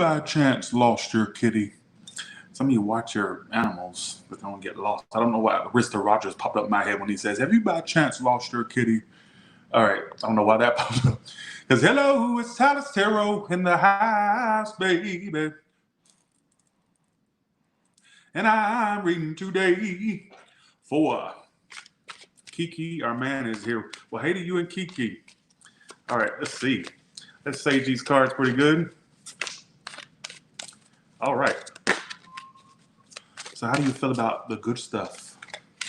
by chance lost your kitty? Some of you watch your animals, but don't get lost. I don't know why Arista Rogers popped up in my head when he says, have you by chance lost your kitty? All right, I don't know why that popped up. Because hello, it's Silas Tarot in the house, baby. And I'm reading today for Kiki. Our man is here. Well, hey to you and Kiki. All right, let's see. Let's sage these cards pretty good. All right. So how do you feel about the good stuff?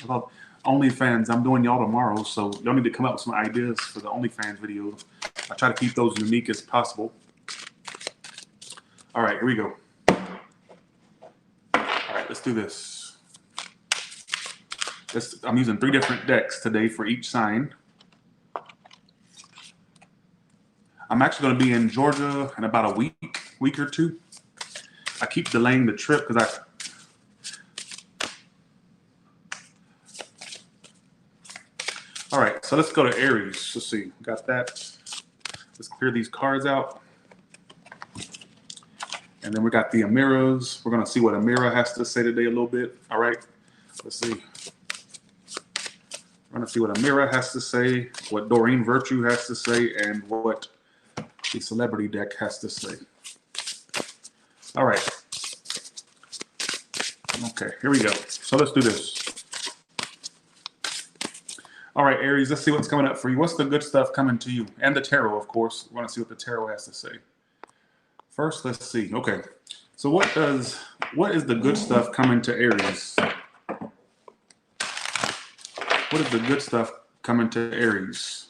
About OnlyFans? I'm doing y'all tomorrow, so y'all need to come up with some ideas for the OnlyFans videos. I try to keep those unique as possible. All right, here we go. All right, let's do this. I'm using 3 different decks today for each sign. I'm actually going to be in Georgia in about a week or two. I keep delaying the trip because All right, so let's go to Aries. Let's see, got that. Let's clear these cards out. And then we got the Amiras. We're going to see what Amira has to say today a little bit. All right, let's see. We're going to see what Amira has to say, what Doreen Virtue has to say, and what the celebrity deck has to say. All right. Okay, here we go. So let's do this. All right, Aries, let's see what's coming up for you. What's the good stuff coming to you? And the tarot, of course. We want to see what the tarot has to say. First, let's see. Okay, so what is the good stuff coming to Aries? What is the good stuff coming to Aries?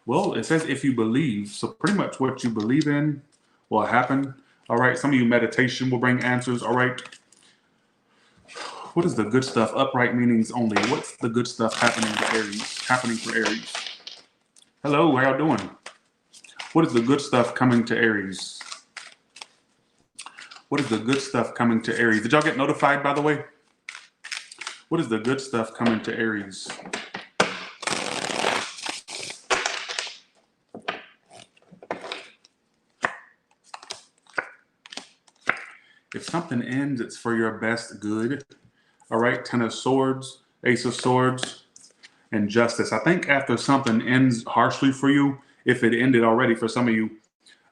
Well, it says if you believe. So pretty much what you believe in will happen. All right, some of you meditation will bring answers. All right. What is the good stuff? Upright meanings only. What's the good stuff happening to Aries? Happening for Aries. Hello, how y'all doing? What is the good stuff coming to Aries? What is the good stuff coming to Aries? Did y'all get notified, by the way? What is the good stuff coming to Aries? If something ends, it's for your best good. All right, 10 of Swords, Ace of Swords, and Justice. I think after something ends harshly for you, if it ended already for some of you,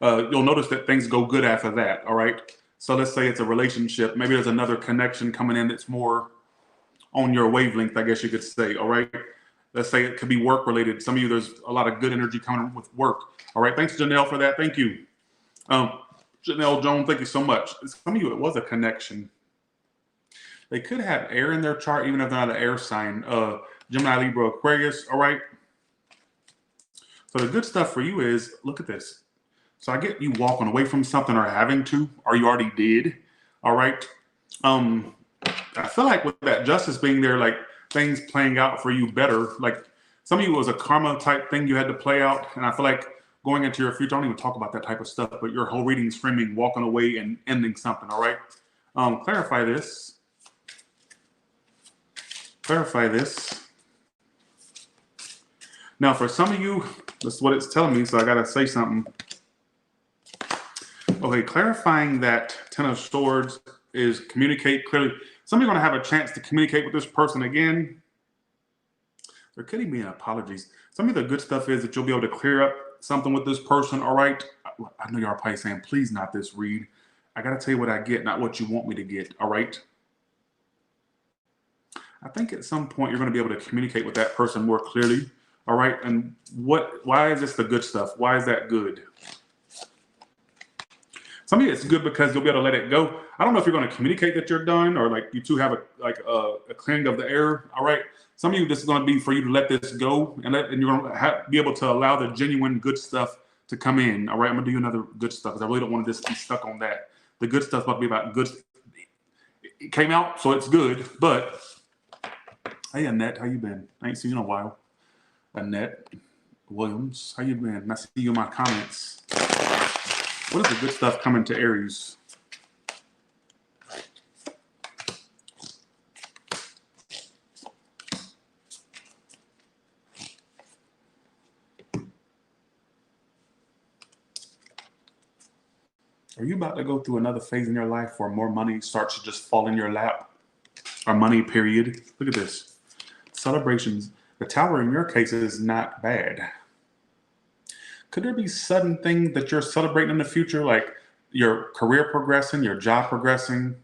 you'll notice that things go good after that, all right? So let's say it's a relationship. Maybe there's another connection coming in that's more on your wavelength, I guess you could say, all right? Let's say it could be work-related. Some of you, there's a lot of good energy coming with work. All right, thanks, Janelle, for that. Thank you. Janelle Jones, thank you so much. Some of you, it was a connection. They could have air in their chart, even if they're not an air sign. Gemini, Libra, Aquarius, all right? So the good stuff for you is, look at this. So I get you walking away from something or having to, or you already did, all right? I feel like with that justice being there, like things playing out for you better, like some of you, it was a karma type thing you had to play out, and I feel like going into your future, I don't even talk about that type of stuff, but your whole reading is framing walking away and ending something, all right? Clarify this. Clarify this. Now, for some of you, this is what it's telling me, so I got to say something. Okay, clarifying that 10 of Swords is communicate clearly. Some of you are going to have a chance to communicate with this person again. There could even be apologies. Some of the good stuff is that you'll be able to clear up something with this person, all right? I know y'all are probably saying, please not this read. I got to tell you what I get, not what you want me to get, all right? I think at some point you're going to be able to communicate with that person more clearly, all right? And why is this the good stuff? Why is that good? Some of you, it's good because you'll be able to let it go. I don't know if you're going to communicate that you're done or like you two have a clearing of the air, all right? Some of you, this is going to be for you to let this go and you're going to be able to allow the genuine good stuff to come in, all right? I'm going to do you another good stuff because I really don't want to just be stuck on that. The good stuff about to be about good. It came out, so it's good, but hey, Annette, how you been? I ain't seen you in a while. Annette Williams, how you been? I see you in my comments. What is the good stuff coming to Aries? Are you about to go through another phase in your life where more money starts to just fall in your lap? Or money, period. Look at this. Celebrations. The tower in your case is not bad. Could there be sudden things that you're celebrating in the future, like your career progressing, your job progressing?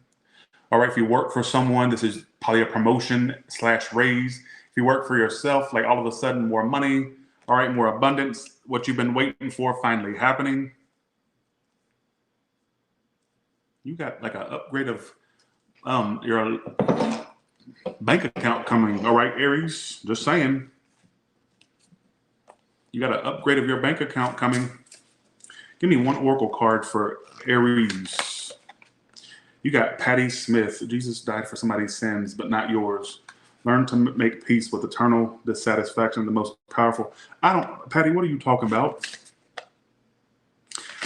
All right, if you work for someone, this is probably a promotion slash raise. If you work for yourself, like all of a sudden more money, all right, more abundance, what you've been waiting for finally happening. You got like an upgrade of your bank account coming. All right, Aries, just saying. You got an upgrade of your bank account coming. Give me one oracle card for Aries. You got Patty Smith. Jesus died for somebody's sins, but not yours. Learn to make peace with eternal dissatisfaction, the most powerful. Patty, what are you talking about?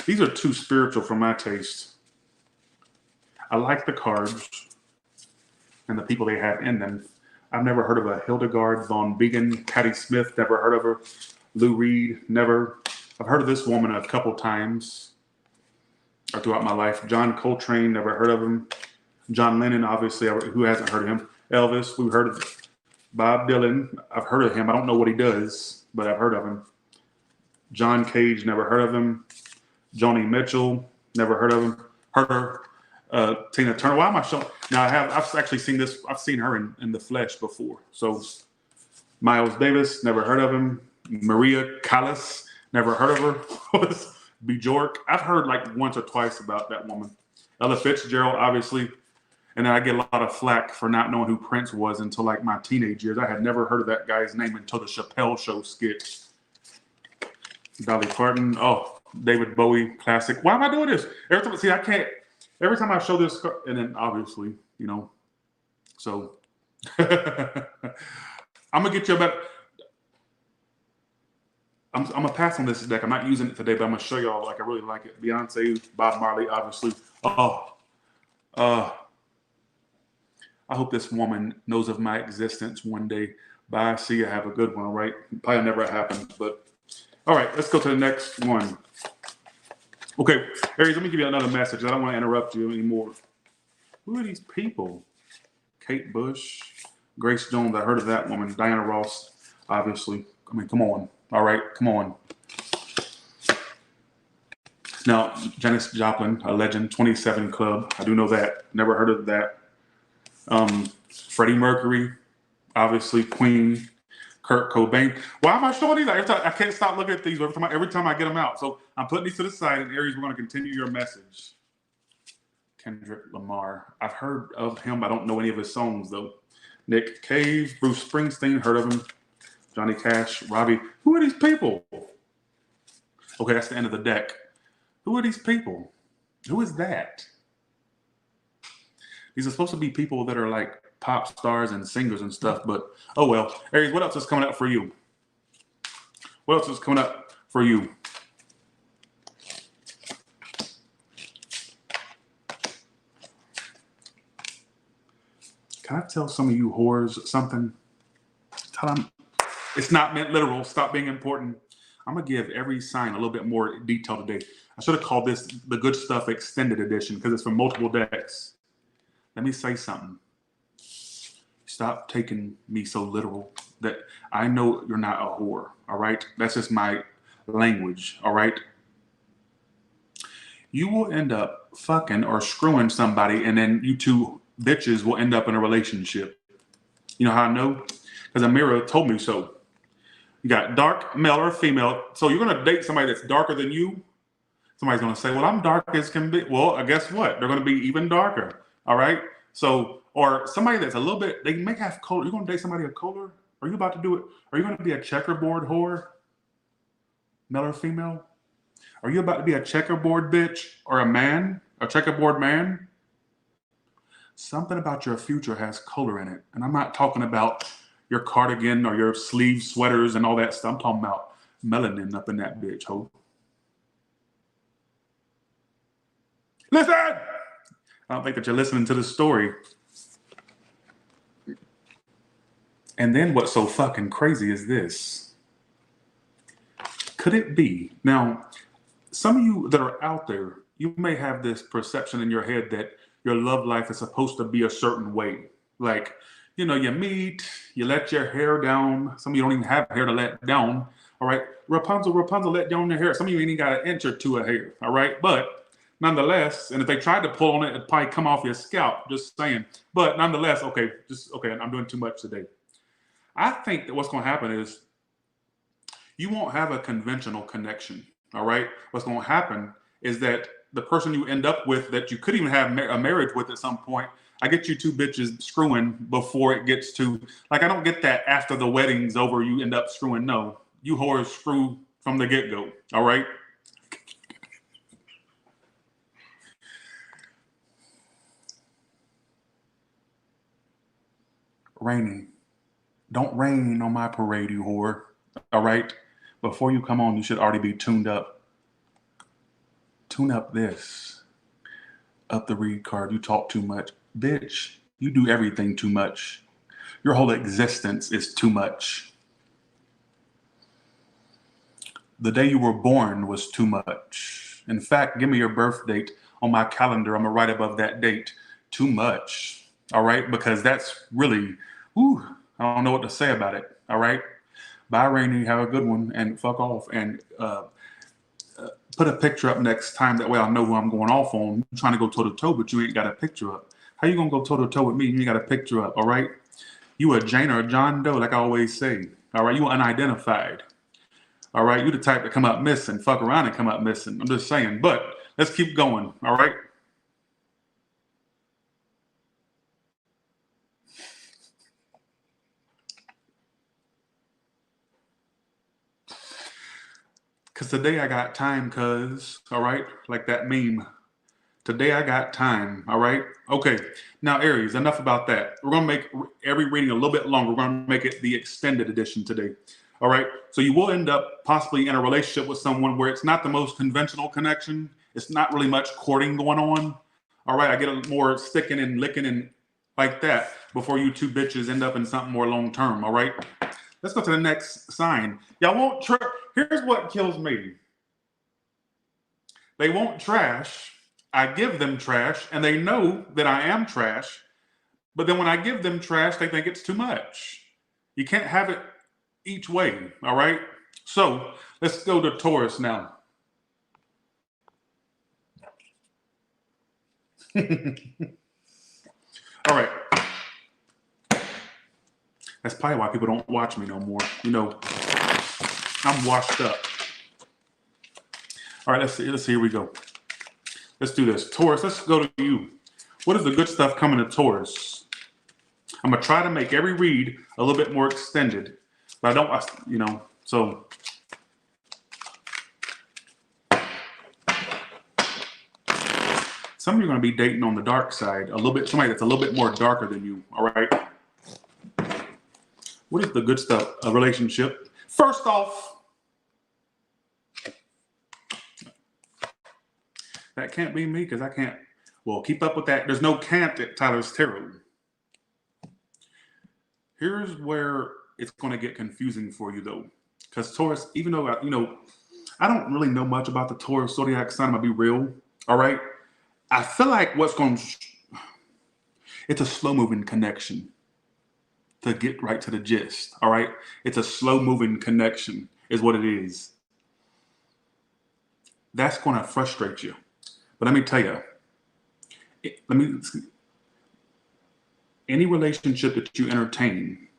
These are too spiritual for my taste. I like the cards and the people they have in them. I've never heard of a Hildegard von Bingen. Patty Smith, never heard of her. Lou Reed, never. I've heard of this woman a couple times throughout my life. John Coltrane, never heard of him. John Lennon, obviously, who hasn't heard of him? Elvis, we've heard of Bob Dylan. I've heard of him. I don't know what he does, but I've heard of him. John Cage, never heard of him. Joni Mitchell, never heard of him. Heard her. Tina Turner. Why am I showing? Now I've actually seen this. I've seen her in the flesh before. So Miles Davis, never heard of him. Maria Callas, never heard of her. Bjork. I've heard like once or twice about that woman. Ella Fitzgerald, obviously. And then I get a lot of flack for not knowing who Prince was until like my teenage years. I had never heard of that guy's name until the Chappelle Show skit. Dolly Parton. Oh, David Bowie, classic. Why am I doing this? Every time, see, I can't. Every time I show this, and then obviously, you know, so I'm gonna get you a better. I'm gonna pass on this deck. I'm not using it today, but I'm gonna show y'all like I really like it. Beyonce, Bob Marley, obviously. I hope this woman knows of my existence one day. Bye. See you. Have a good one. All right. Probably never happened, but all right. Let's go to the next one. Okay, Aries, let me give you another message. I don't want to interrupt you anymore. Who are these people? Kate Bush, Grace Jones. I heard of that woman. Diana Ross, obviously. I mean, come on. All right, come on. Now, Janis Joplin, a legend, 27 Club. I do know that. Never heard of that. Freddie Mercury, obviously, Queen. Kurt Cobain. Why am I showing these? I can't stop looking at these every time I get them out. So I'm putting these to the side. And Aries, we're going to continue your message. Kendrick Lamar. I've heard of him. I don't know any of his songs, though. Nick Cave, Bruce Springsteen. Heard of him. Johnny Cash, Robbie. Who are these people? Okay, that's the end of the deck. Who are these people? Who is that? These are supposed to be people that are like pop stars and singers and stuff, but oh well. Aries, what else is coming up for you? What else is coming up for you? Can I tell some of you whores something? Tell them it's not meant literal. Stop being important. I'm going to give every sign a little bit more detail today. I should have called this the Good Stuff Extended Edition because it's from multiple decks. Let me say something. Stop taking me so literal that I know you're not a whore, all right? That's just my language, all right? You will end up fucking or screwing somebody, and then you two bitches will end up in a relationship. You know how I know? Because Amira told me so. You got dark, male or female. So you're going to date somebody that's darker than you. Somebody's going to say, well, I'm dark as can be. Well, guess what? They're going to be even darker, all right? So, or somebody that's a little bit, they may have color. You're going to date somebody of color? Are you about to do it? Are you going to be a checkerboard whore? Male or female? Are you about to be a checkerboard bitch or a man? A checkerboard man? Something about your future has color in it. And I'm not talking about your cardigan or your sleeve sweaters and all that stuff. I'm talking about melanin up in that bitch, ho. Listen! I don't think that you're listening to the story. And then what's so fucking crazy is this. Could it be? Now, some of you that are out there, you may have this perception in your head that your love life is supposed to be a certain way. Like, you meet, you let your hair down. Some of you don't even have hair to let down. All right. Rapunzel, let down your hair. Some of you ain't even got an inch or two of hair. All right. But nonetheless, and if they tried to pull on it, it'd probably come off your scalp. Just saying. But nonetheless, okay, I'm doing too much today. I think that what's going to happen is you won't have a conventional connection. All right. What's going to happen is that the person you end up with that you could even have a marriage with at some point, I get you two bitches screwing before it gets to, like, I don't get that after the wedding's over, you end up screwing. No, you whores screw from the get go. All right. Raining. Don't rain on my parade, you whore. All right. Before you come on, you should already be tuned up. Tune up this. Up the read card. You talk too much. Bitch, you do everything too much. Your whole existence is too much. The day you were born was too much. In fact, give me your birth date on my calendar. I'm right above that date. Too much. All right. Because that's really, I don't know what to say about it. All right. Bye, Rainy. Have a good one and fuck off. And put a picture up next time. That way I'll know who I'm going off on. I'm trying to go toe to toe, but you ain't got a picture up. How you gonna go toe to toe with me? You ain't got a picture up. All right. You a Jane or a John Doe, like I always say. All right. You unidentified. All right. You the type that come up missing, fuck around and come up missing. I'm just saying. But let's keep going. All right. Because today I got time, all right, like that meme. Today I got time, all right? Okay, now Aries, enough about that. We're gonna make every reading a little bit longer. We're gonna make it the extended edition today, all right? So you will end up possibly in a relationship with someone where it's not the most conventional connection. It's not really much courting going on, all right? I get a more sticking and licking and like that before you two bitches end up in something more long-term, all right? Let's go to the next sign. Y'all won't here's what kills me. They won't trash. I give them trash, and they know that I am trash. But then when I give them trash, they think it's too much. You can't have it each way, all right? So let's go to Taurus now. All right. That's probably why people don't watch me no more. I'm washed up. All right, let's see. Here we go. Let's do this. Taurus, let's go to you. What is the good stuff coming to Taurus? I'm going to try to make every read a little bit more extended. But I don't, so. Some of you are going to be dating on the dark side. A little bit, somebody that's a little bit more darker than you. All right. What is the good stuff? A relationship. First off, that can't be me because I can't. Well, keep up with that. There's no can't at Tyler's Tarot. Here's where it's going to get confusing for you, though. Because Taurus, even though, I don't really know much about the Taurus zodiac sign. I'm going to be real. All right. I feel like it's a slow-moving connection. To get right to the gist, all right? It's a slow-moving connection is what it is. That's going to frustrate you. But let me tell you, any relationship that you entertain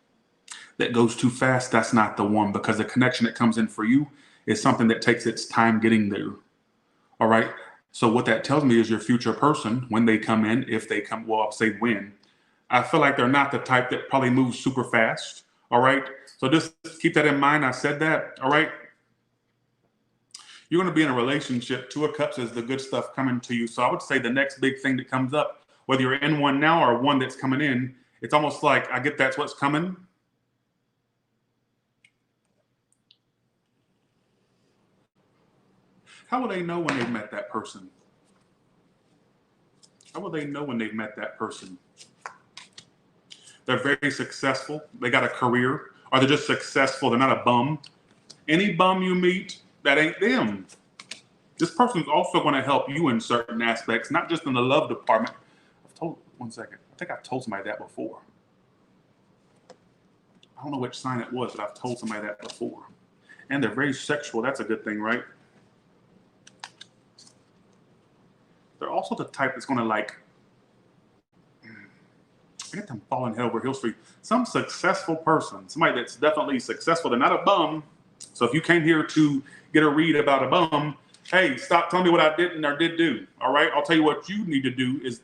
that goes too fast, that's not the one, because the connection that comes in for you is something that takes its time getting there, all right? So what that tells me is your future person, when they come in, if they come, well, I'll say when, I feel like they're not the type that probably moves super fast. All right. So just keep that in mind. I said that. All right. You're going to be in a relationship. Two of Cups is the good stuff coming to you. So I would say the next big thing that comes up, whether you're in one now or one that's coming in, it's almost like I get that's what's coming. How will they know when they've met that person? How will they know when they've met that person? They're very successful. They got a career. Or they're just successful. They're not a bum. Any bum you meet, that ain't them. This person is also going to help you in certain aspects, not just in the love department. One second. I think I've told somebody that before. I don't know which sign it was, but I've told somebody that before. And they're very sexual. That's a good thing, right? They're also the type that's going to like, I get them falling head over heels for you. Some successful person, somebody that's definitely successful. They're not a bum. So if you came here to get a read about a bum, hey, stop telling me what I didn't or did do. All right. I'll tell you what you need to do is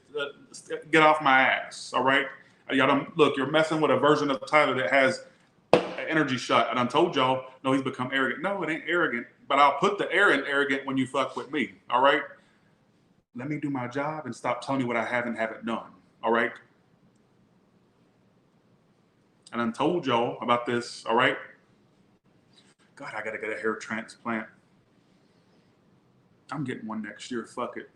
get off my ass. All right. Y'all don't look, you're messing with a version of Tyler that has an energy shot. And I told y'all, no, he's become arrogant. No, it ain't arrogant, but I'll put the air in arrogant when you fuck with me. All right. Let me do my job and stop telling me what I haven't done. All right. And I told y'all about this. All right. God, I got to get a hair transplant. I'm getting one next year. Fuck it.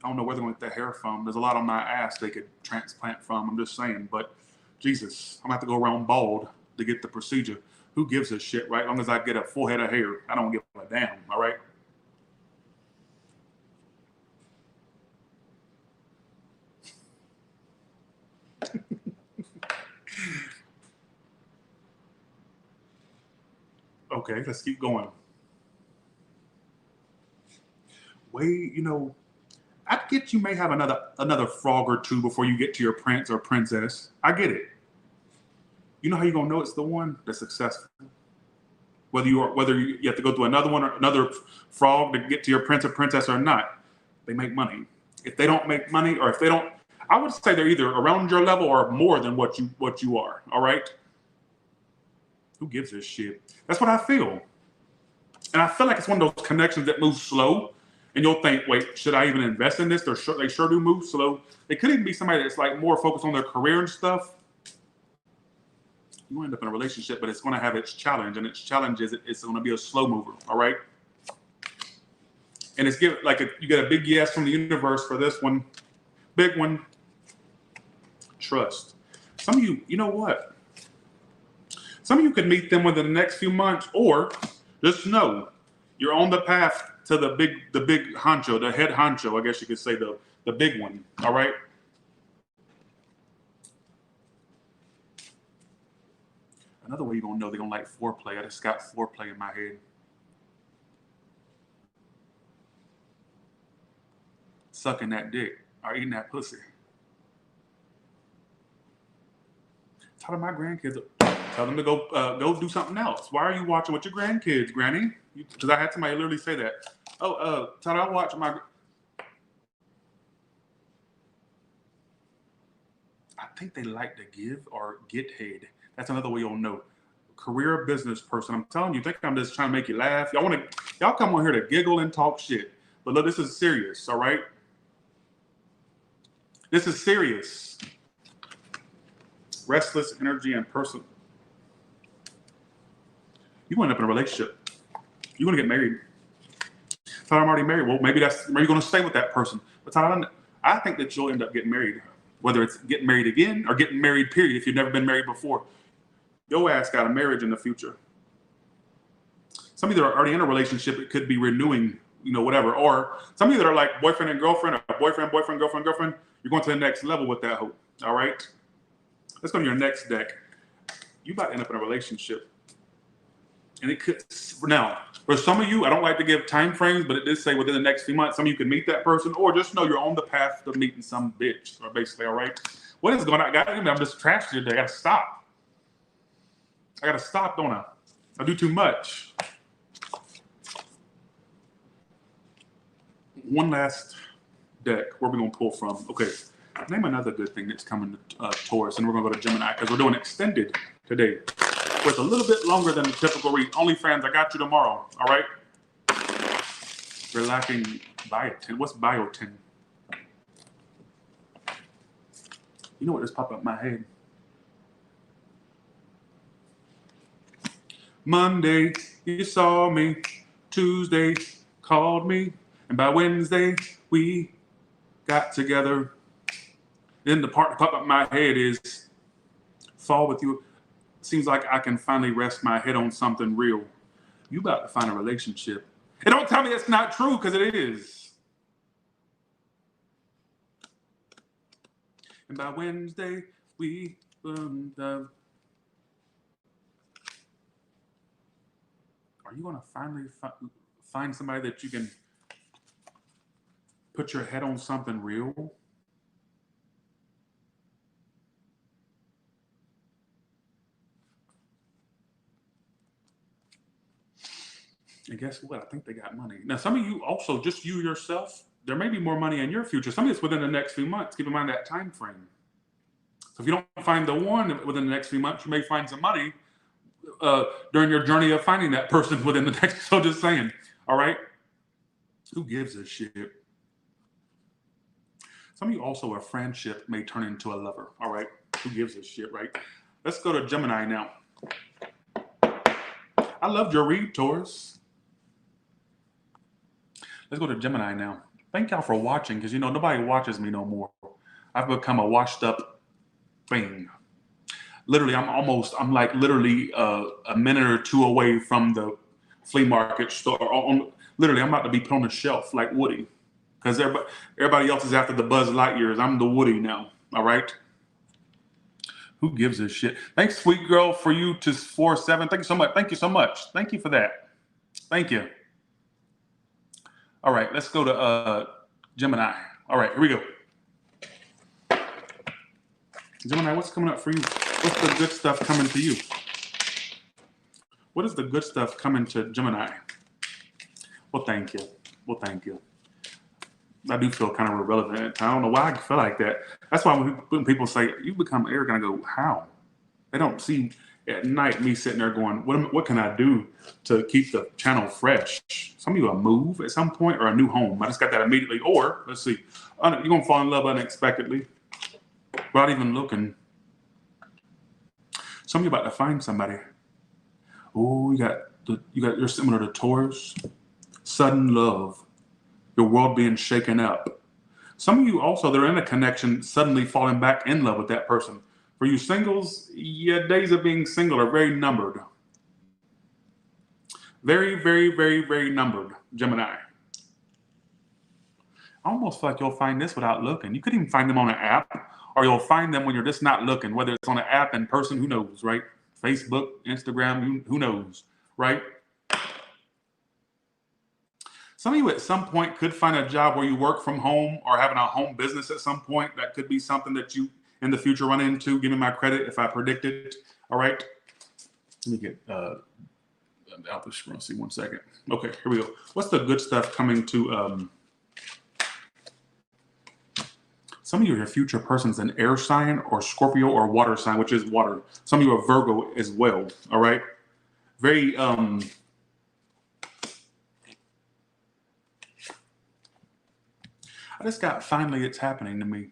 I don't know where they're going to get the hair from. There's a lot on my ass they could transplant from. I'm just saying. But Jesus, I'm going to have to go around bald to get the procedure. Who gives a shit, right? As long as I get a full head of hair, I don't give a damn. All right. Okay, let's keep going. Wait, I get you may have another frog or two before you get to your prince or princess. I get it. You know how you're gonna know it's the one that's successful? Whether you have to go through another one or another frog to get to your prince or princess or not, they make money. If they don't make money, or if they don't, I would say they're either around your level or more than what you are. All right. Who gives a shit? That's what I feel. And I feel like it's one of those connections that moves slow. And you'll think, wait, should I even invest in this? They sure do move slow. They could even be somebody that's like more focused on their career and stuff. You end up in a relationship, but it's going to have its challenge. And its challenge is it's going to be a slow mover. All right. And you get a big yes from the universe for this one. Big one. Trust. Some of you know what? Some of you could meet them within the next few months, or just know you're on the path to the big honcho, the head honcho, I guess you could say the big one. All right. Another way you're gonna know they're gonna like foreplay. I just got foreplay in my head. Sucking that dick or eating that pussy. Tell my grandkids. Tell them to go do something else. Why are you watching with your grandkids, Granny? Because I had somebody literally say that. Oh, Todd, I watch my. I think they like to give or get head. That's another way you'll know. Career business person. I'm telling you, think I'm just trying to make you laugh. Y'all come on here to giggle and talk shit. But look, this is serious, all right? This is serious. Restless energy and person. You end up in a relationship. You're going to get married. Todd, I'm already married. Well, maybe that's where you're going to stay with that person. But Todd, I think that you'll end up getting married. Whether it's getting married again or getting married, period, if you've never been married before. Your ass got a marriage in the future. Some of you that are already in a relationship, it could be renewing, whatever. Or some of you that are like boyfriend and girlfriend, or boyfriend, girlfriend, you're going to the next level with that hope. All right? Let's go to your next deck. You about to end up in a relationship. And it could, now, for some of you, I don't like to give time frames, but it did say within the next few months, some of you could meet that person, or just know you're on the path to meeting some bitch, or basically, all right? What is going on? I'm just trashed today. I got to stop. Don't I? I do too much. One last deck. Where are we going to pull from? Okay. Name another good thing that's coming to Taurus, and we're going to go to Gemini because we're doing extended today. It's a little bit longer than the typical read. OnlyFans, I got you tomorrow. All right. We're lacking biotin. What's biotin? You know what just popped up in my head? Monday, you saw me. Tuesday, called me. And by Wednesday, we got together. Then the part that popped up in my head is fall with you. Seems like I can finally rest my head on something real. You about to find a relationship. And don't tell me it's not true, because it is. And by Wednesday, we are you going to finally find somebody that you can put your head on something real? And guess what? I think they got money. Now, some of you also, just you yourself, there may be more money in your future. Some of it's within the next few months. Keep in mind that time frame. So if you don't find the one within the next few months, you may find some money during your journey of finding that person within the next. So just saying, all right? Who gives a shit? Some of you also, a friendship may turn into a lover, all right? Who gives a shit, right? Let's go to Gemini now. I loved your read, Taurus. Let's go to Gemini now. Thank y'all for watching, because, you know, nobody watches me no more. I've become a washed up thing. Literally, I'm like literally a minute or two away from the flea market store. Literally, I'm about to be put on the shelf like Woody, because everybody else is after the Buzz Lightyears. I'm the Woody now, all right? Who gives a shit? Thanks, sweet girl, for you to 4-7. Thank you so much. Thank you so much. Thank you for that. Thank you. All right, let's go to Gemini. All right, here we go. Gemini, what's coming up for you? What's the good stuff coming to you? What is the good stuff coming to Gemini? Well, thank you. Well, thank you. I do feel kind of irrelevant. I don't know why I feel like that. That's why when people say, you become arrogant, I go, how? They don't see at night me sitting there going, what can I do to keep the channel fresh? Some of you will move at some point, or a new home. I just got that immediately. Or, let's see, you're going to fall in love unexpectedly without even looking. Some of you about to find somebody. Oh, you're similar to Taurus. Sudden love. Your world being shaken up. Some of you also, they're in a connection, suddenly falling back in love with that person. For you singles, your days of being single are very numbered. Very, very, very, very numbered, Gemini. I almost feel like you'll find this without looking. You could even find them on an app, or you'll find them when you're just not looking, whether it's on an app, in person, who knows, right? Facebook, Instagram, who knows, right? Some of you at some point could find a job where you work from home, or having a home business at some point. That could be something that you in the future run into. Give me my credit if I predict it. All right. Let me get out the screen. See, 1 second. Okay, here we go. What's the good stuff coming to some of you? Your future person's an air sign, or Scorpio, or water sign, which is water. Some of you are Virgo as well. All right. Very I just got, finally, it's happening to me.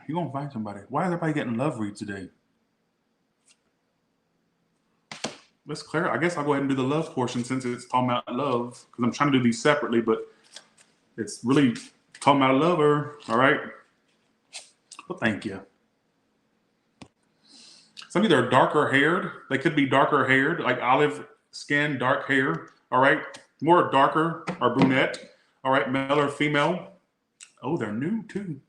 You're going to find somebody. Why is everybody getting love reads today? Let's clear. I guess I'll go ahead and do the love portion, since it's talking about love, because I'm trying to do these separately, but it's really talking about a lover. All right. Well, thank you. Some of you are darker haired. They could be darker haired, like olive skin, dark hair. All right. More darker or brunette. All right, male or female. Oh, they're new too.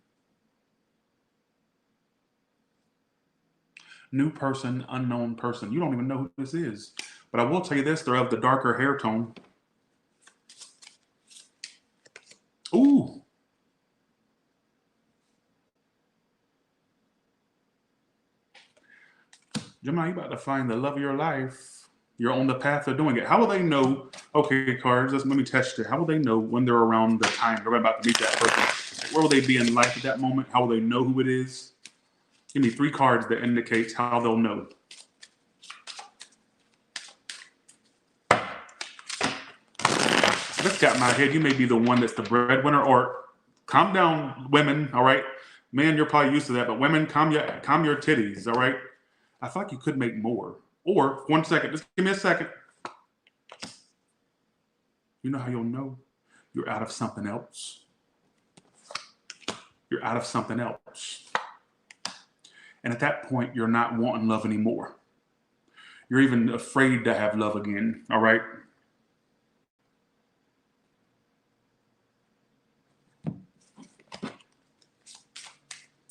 New person, unknown person. You don't even know who this is. But I will tell you this, they're of the darker hair tone. Ooh. Gemini, you about to find the love of your life. You're on the path of doing it. How will they know? Okay, cards, let me test it. How will they know when they're around the time they're about to meet that person? Where will they be in life at that moment? How will they know who it is? Give me 3 cards that indicates how they'll know. This got my head. You may be the one that's the breadwinner, or calm down, women, all right? Man, you're probably used to that, but women, calm your titties, all right? I feel like you could make more. Or, 1 second, just give me a second. You know how you'll know? You're out of something else. You're out of something else. And at that point, you're not wanting love anymore. You're even afraid to have love again, all right?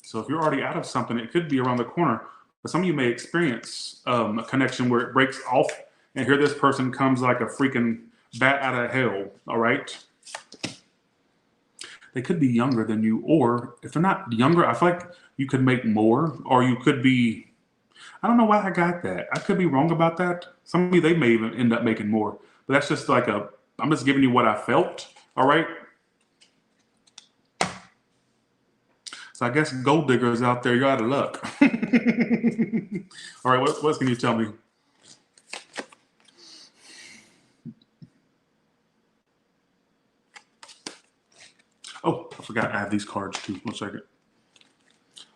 So if you're already out of something, it could be around the corner. But some of you may experience a connection where it breaks off, and here this person comes like a freaking bat out of hell. All right. They could be younger than you, or if they're not younger, I feel like you could make more, or you could be. I don't know why I got that. I could be wrong about that. Some of you, they may even end up making more, but that's just like I'm just giving you what I felt. All right. So I guess gold diggers out there, you're out of luck. All right, what else can you tell me? Oh, I forgot I have these cards too. 1 second.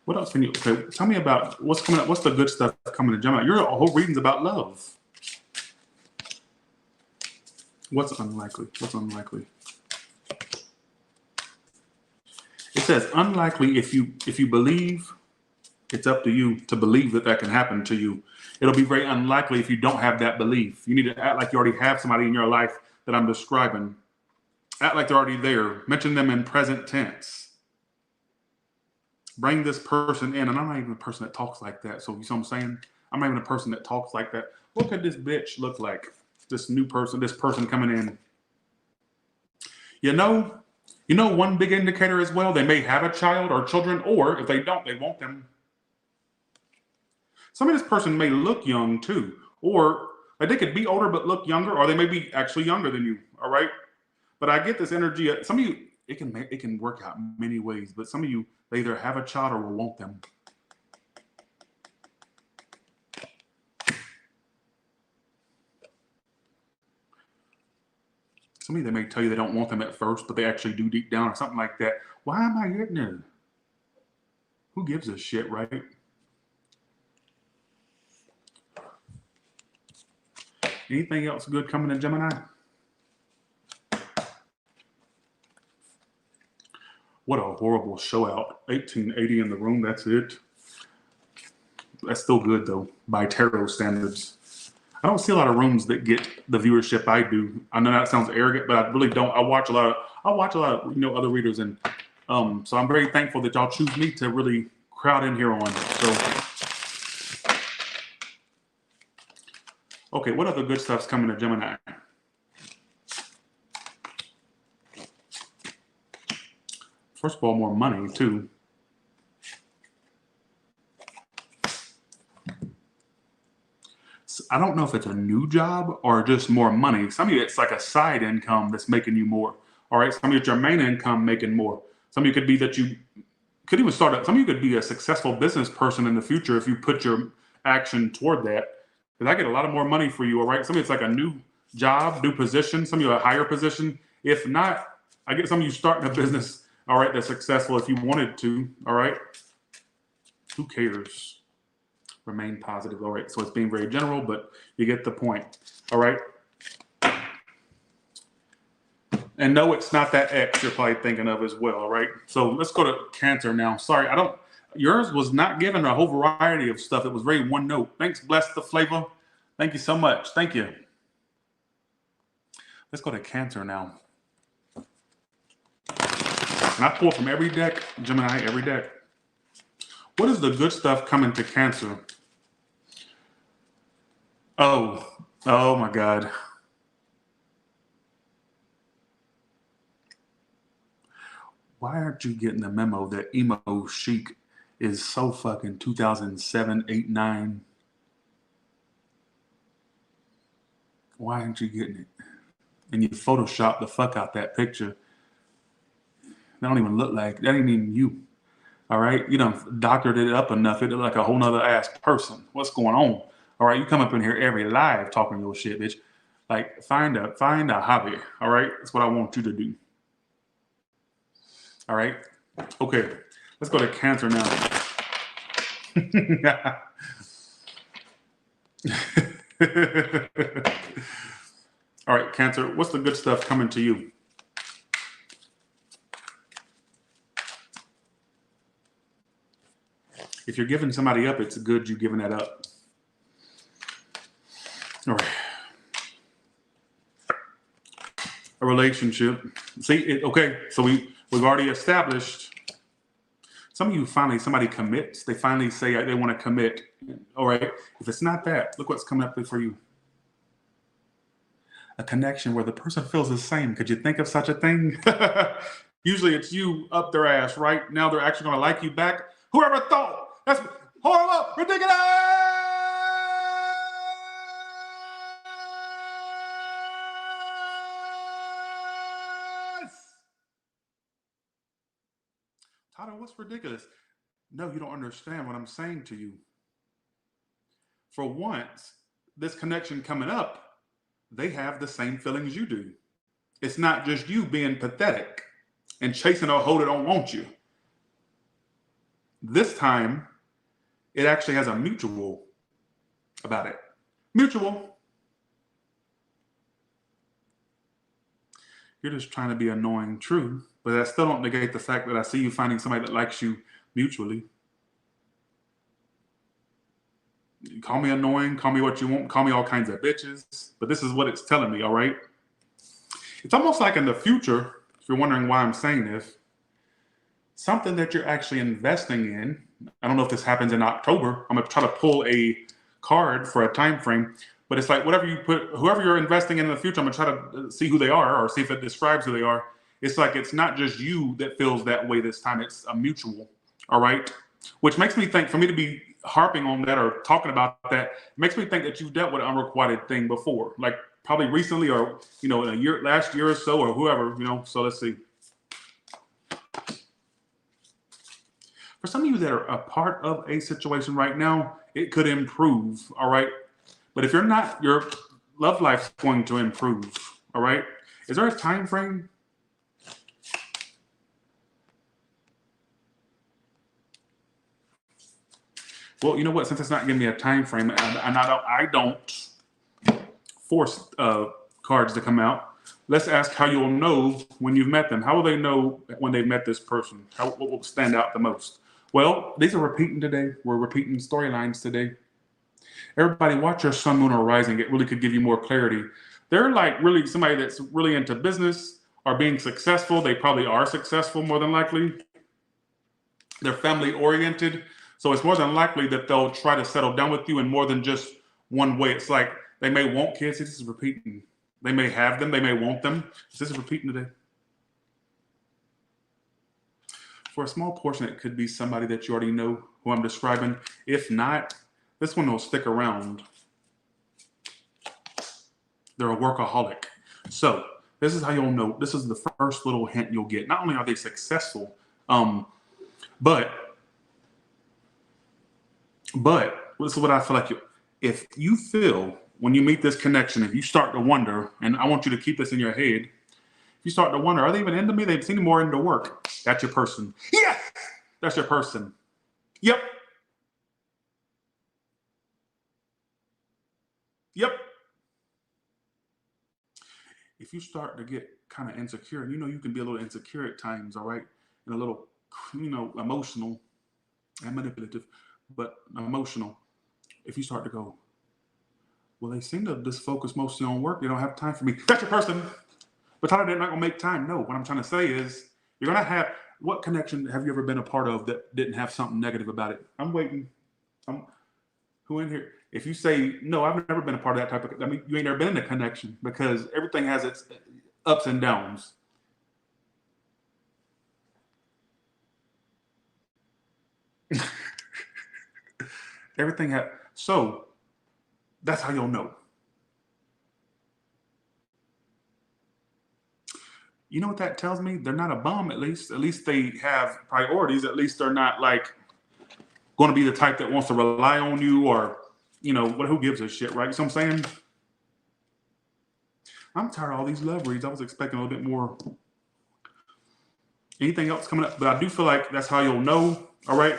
What else can you, okay, tell me about what's coming up. What's the good stuff coming to Gemini? Your whole reading's about love. What's unlikely? What's unlikely? It says unlikely if you believe. It's up to you to believe that can happen to you. It'll be very unlikely if you don't have that belief. You need to act like you already have somebody in your life that I'm describing. Act like they're already there. Mention them in present tense. Bring this person in. And I'm not even a person that talks like that. So you see what I'm saying? I'm not even a person that talks like that. What could this bitch look like? This new person, this person coming in. You know one big indicator as well, they may have a child or children, or if they don't, they want them. Some of this person may look young too, or like they could be older but look younger, or they may be actually younger than you. All right, but I get this energy. Some of you, it can work out many ways, but some of you, they either have a child or will want them. Some of you, they may tell you they don't want them at first, but they actually do deep down or something like that. Why am I getting it? Who gives a shit, right? Anything else good coming in Gemini? What a horrible show out. 1880 in the room, that's it. That's still good though, by tarot standards. I don't see a lot of rooms that get the viewership I do. I know that sounds arrogant, but I really don't. I watch a lot of other readers, and so I'm very thankful that y'all choose me to really crowd in here on. So okay, what other good stuff's coming to Gemini? First of all, more money too. I don't know if it's a new job or just more money. Some of you, it's like a side income that's making you more. All right. Some of you, it's your main income making more. Some of you could be that you could even start up. Some of you could be a successful business person in the future if you put your action toward that. Because I get a lot of more money for you. All right. Some of you, it's like a new job, new position. Some of you, a higher position. If not, I get some of you starting a business. All right. That's successful if you wanted to. All right. Who cares? Remain positive. All right. So it's being very general, but you get the point. All right. And no, it's not that X you're probably thinking of as well. All right. So let's go to Cancer now. Sorry, yours was not given a whole variety of stuff. It was very one note. Thanks, Bless the Flavor. Thank you so much. Thank you. Let's go to Cancer now. And I pull from every deck, Gemini, every deck. What is the good stuff coming to Cancer? Oh my God. Why aren't you getting the memo that emo chic is so fucking 2007, 8, 9? Why aren't you getting it? And you Photoshop the fuck out that picture. That don't even look like, that ain't even you. All right, you done doctored it up enough. It look like a whole nother ass person. What's going on? All right, you come up in here every live talking your shit, bitch. Like find a hobby. All right, that's what I want you to do. All right, okay, let's go to Cancer now. All right, Cancer, what's the good stuff coming to you? If you're giving somebody up, it's good you're giving that up. All right. A relationship. See, okay, so we've already established. Some of you finally, somebody commits. They finally say they want to commit. All right. If it's not that, look what's coming up for you. A connection where the person feels the same. Could you think of such a thing? Usually it's you up their ass, right? Now they're actually going to like you back. Whoever thought? That's horrible, ridiculous. Tyler, what's ridiculous? No, you don't understand what I'm saying to you. For once, this connection coming up, they have the same feelings you do. It's not just you being pathetic and chasing a hoe that don't want you. This time, it actually has a mutual about it. Mutual. You're just trying to be annoying, true, but that still don't negate the fact that I see you finding somebody that likes you mutually. Call me annoying, call me what you want, call me all kinds of bitches, but this is what it's telling me, all right? It's almost like in the future, if you're wondering why I'm saying this, something that you're actually investing in. I don't know if this happens in October. I'm going to try to pull a card for a time frame, but it's like whatever you put, whoever you're investing in the future, I'm going to try to see who they are or see if it describes who they are. It's like it's not just you that feels that way this time. It's a mutual, all right? Which makes me think, for me to be harping on that or talking about that, makes me think that you've dealt with an unrequited thing before, like probably recently or, in a year, last year or so, or whoever, so let's see. For some of you that are a part of a situation right now, it could improve, all right? But if you're not, your love life's going to improve, all right? Is there a time frame? Well, you know what? Since it's not giving me a time frame, and I don't force cards to come out, let's ask how you'll know when you've met them. How will they know when they've met this person? What will stand out the most? Well, these are repeating today. We're repeating storylines today. Everybody, watch your sun, moon, or rising. It really could give you more clarity. They're like really somebody that's really into business or being successful. They probably are successful more than likely. They're family oriented. So it's more than likely that they'll try to settle down with you in more than just one way. It's like they may want kids. This is repeating. They may have them. They may want them. This is repeating today. For a small portion, it could be somebody that you already know who I'm describing. If not, this one will stick around. They're a workaholic. So this is how you'll know. This is the first little hint you'll get. Not only are they successful, but this is what I feel like. If you feel when you meet this connection, if you start to wonder, and I want you to keep this in your head, if you start to wonder, are they even into me? They've seen more into work. That's your person. Yes, that's your person. Yep. Yep. If you start to get kind of insecure, and you can be a little insecure at times, all right, and a little, emotional and manipulative, but emotional. If you start to go, well, they seem to just focus mostly on work. They don't have time for me. That's your person. But Tyler, they're not going to make time. No, what I'm trying to say is you're going to have, what connection have you ever been a part of that didn't have something negative about it? I'm waiting. Who in here? If you say, no, I've never been a part of that type of, you ain't never been in a connection because everything has its ups and downs. So that's how you'll know. You know what that tells me? They're not a bum, at least. At least they have priorities. At least they're not like going to be the type that wants to rely on you or, who gives a shit, right? So I'm saying, I'm tired of all these love reads. I was expecting a little bit more. Anything else coming up? But I do feel like that's how you'll know. All right.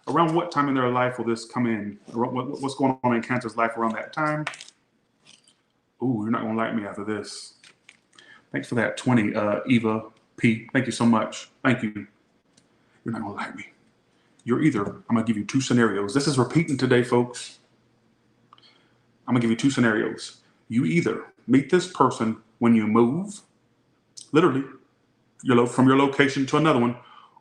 Around what time in their life will this come in? What's going on in Cancer's life around that time? Ooh, you're not going to like me after this. Thanks for that 20, Eva P. Thank you so much. Thank you. You're not going to like me. I'm going to give you two scenarios. This is repeating today, folks. I'm going to give you two scenarios. You either meet this person when you move, literally, from your location to another one,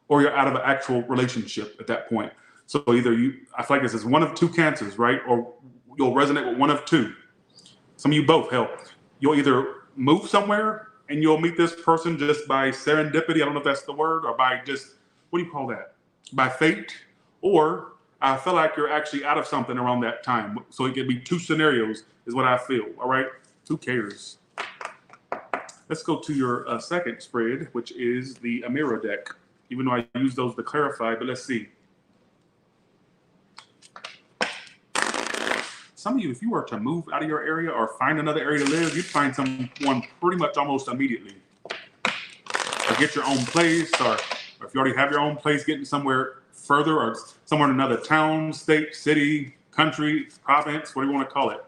or you're out of an actual relationship at that point. So either I feel like this is one of two cancers, right? Or you'll resonate with one of two. Some of you both, hell, you'll either move somewhere and you'll meet this person just by serendipity. I don't know if that's the word, or by just, what do you call that? By fate. Or I feel like you're actually out of something around that time. So it could be two scenarios is what I feel. All right. Who cares? Let's go to your second spread, which is the Amira deck. Even though I use those to clarify, but let's see. Some of you, if you were to move out of your area or find another area to live, you'd find someone pretty much almost immediately. Or get your own place, or if you already have your own place, getting somewhere further, or somewhere in another town, state, city, country, province, what do you want to call it?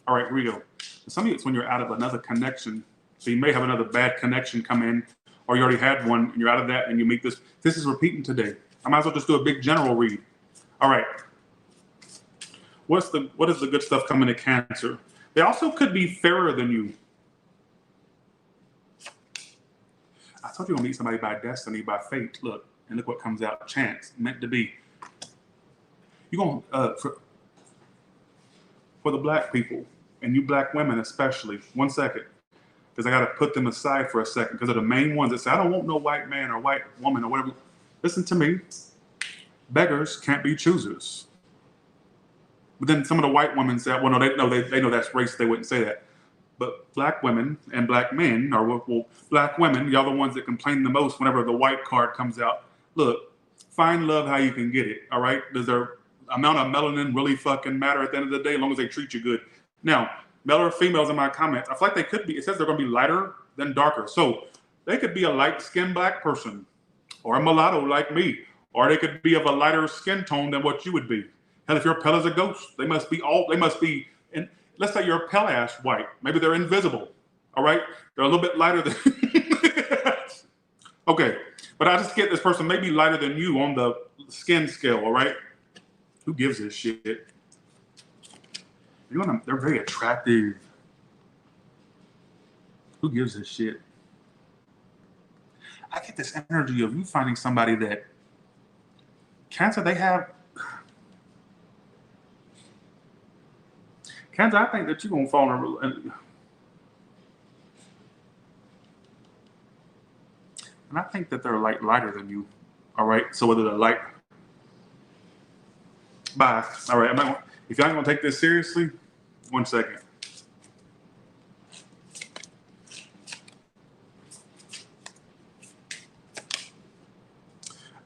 All right, here we go. Some of you, it's when you're out of another connection. So you may have another bad connection come in, or you already had one, and you're out of that, and you meet this. This is repeating today. I might as well just do a big general read. All right. What is the good stuff coming to Cancer? They also could be fairer than you. I told you you're gonna meet somebody by destiny, by fate. Look, and look what comes out. Chance, meant to be. You're gonna for the black people, and you black women especially. 1 second, because I gotta put them aside for a second, because they're the main ones that say, I don't want no white man or white woman or whatever. Listen to me. Beggars can't be choosers. But then some of the white women said, well, no, they know that's racist. They wouldn't say that. But black women and black men, or well, black women, y'all the ones that complain the most whenever the white card comes out. Look, find love how you can get it, all right? Does their amount of melanin really fucking matter at the end of the day, as long as they treat you good? Now, male or females in my comments, I feel like they could be, it says they're gonna be lighter than darker. So they could be a light-skinned black person, or a mulatto like me, or they could be of a lighter skin tone than what you would be. Hell, if you're pale as a ghost, they must be, and let's say you're pale ass white. Maybe they're invisible. All right? They're a little bit lighter than, okay. But I just get this person may be lighter than you on the skin scale, all right? Who gives a shit? They're very attractive. Who gives a shit? I get this energy of you finding somebody that, Cancer, they have, Cancer, I think that you're going to fall in and I think that they're lighter than you. All right. So whether they're light, bye. All right. If y'all ain't going to take this seriously, 1 second.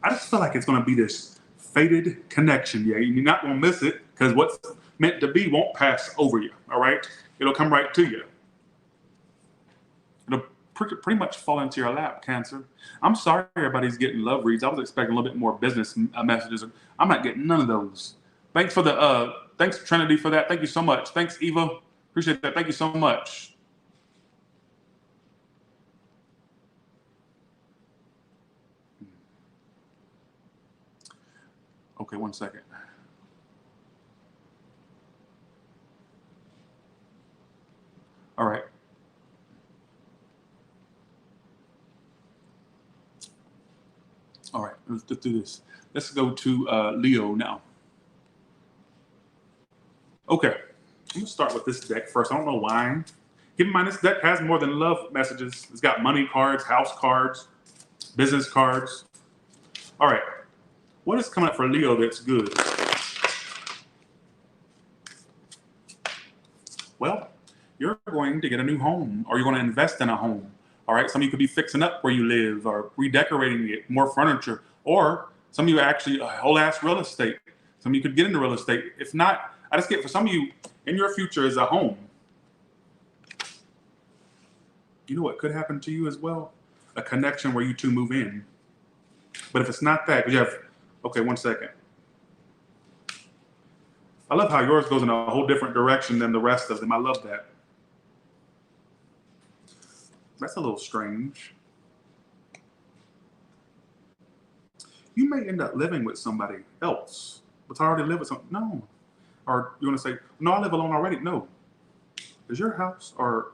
I just feel like it's going to be this fated connection. Yeah. You're not going to miss it, because what's meant to be won't pass over you. All right. It'll come right to you. It'll pretty much fall into your lap, Cancer. I'm sorry everybody's getting love reads. I was expecting a little bit more business messages. I'm not getting none of those. Thanks Trinity for that. Thank you so much. Thanks Eva. Appreciate that. Thank you so much. Okay, 1 second. All right. All right, let's do this. Let's go to Leo now. Okay, I'm gonna start with this deck first. I don't know why. Keep in mind, this deck has more than love messages. It's got money cards, house cards, business cards. All right, what is coming up for Leo that's good? Well, you're going to get a new home, or you're going to invest in a home. All right, some of you could be fixing up where you live, or redecorating it, more furniture, or some of you actually whole ass real estate. Some of you could get into real estate. If not, I just get for some of you in your future is a home. You know what could happen to you as well? A connection where you two move in. But if it's not that, because you have, okay, 1 second. I love how yours goes in a whole different direction than the rest of them. I love that. That's a little strange. You may end up living with somebody else, but I already live with someone. No. Or you're going to say, no, I live alone already. No. Is your house or...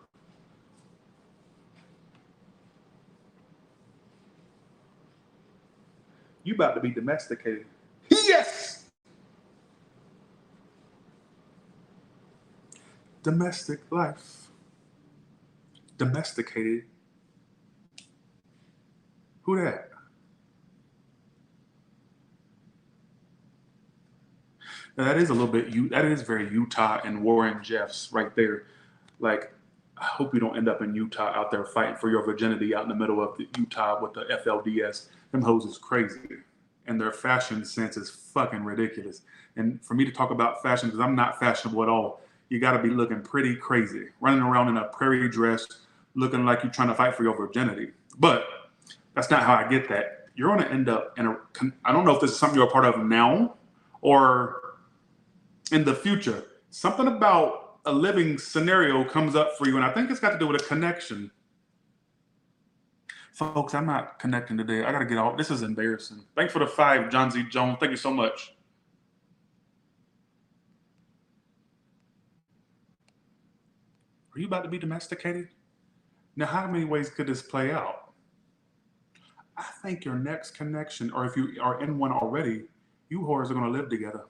You about to be domesticated. Yes! Domestic life. Domesticated. Who that? Now, that is a little bit, that is very Utah and Warren Jeffs right there. Like, I hope you don't end up in Utah out there fighting for your virginity out in the middle of Utah with the FLDS. Them hoes is crazy. And their fashion sense is fucking ridiculous. And for me to talk about fashion, because I'm not fashionable at all, you got to be looking pretty crazy, running around in a prairie dress, looking like you're trying to fight for your virginity. But that's not how I get that. You're going to end up in a, I don't know if this is something you're a part of now or in the future. Something about a living scenario comes up for you, and I think it's got to do with a connection. Folks, I'm not connecting today. I got to get off. This is embarrassing. Thanks for the 5, John Z. Jones. Thank you so much. Are you about to be domesticated? Now, how many ways could this play out? I think your next connection, or if you are in one already, you whores are going to live together.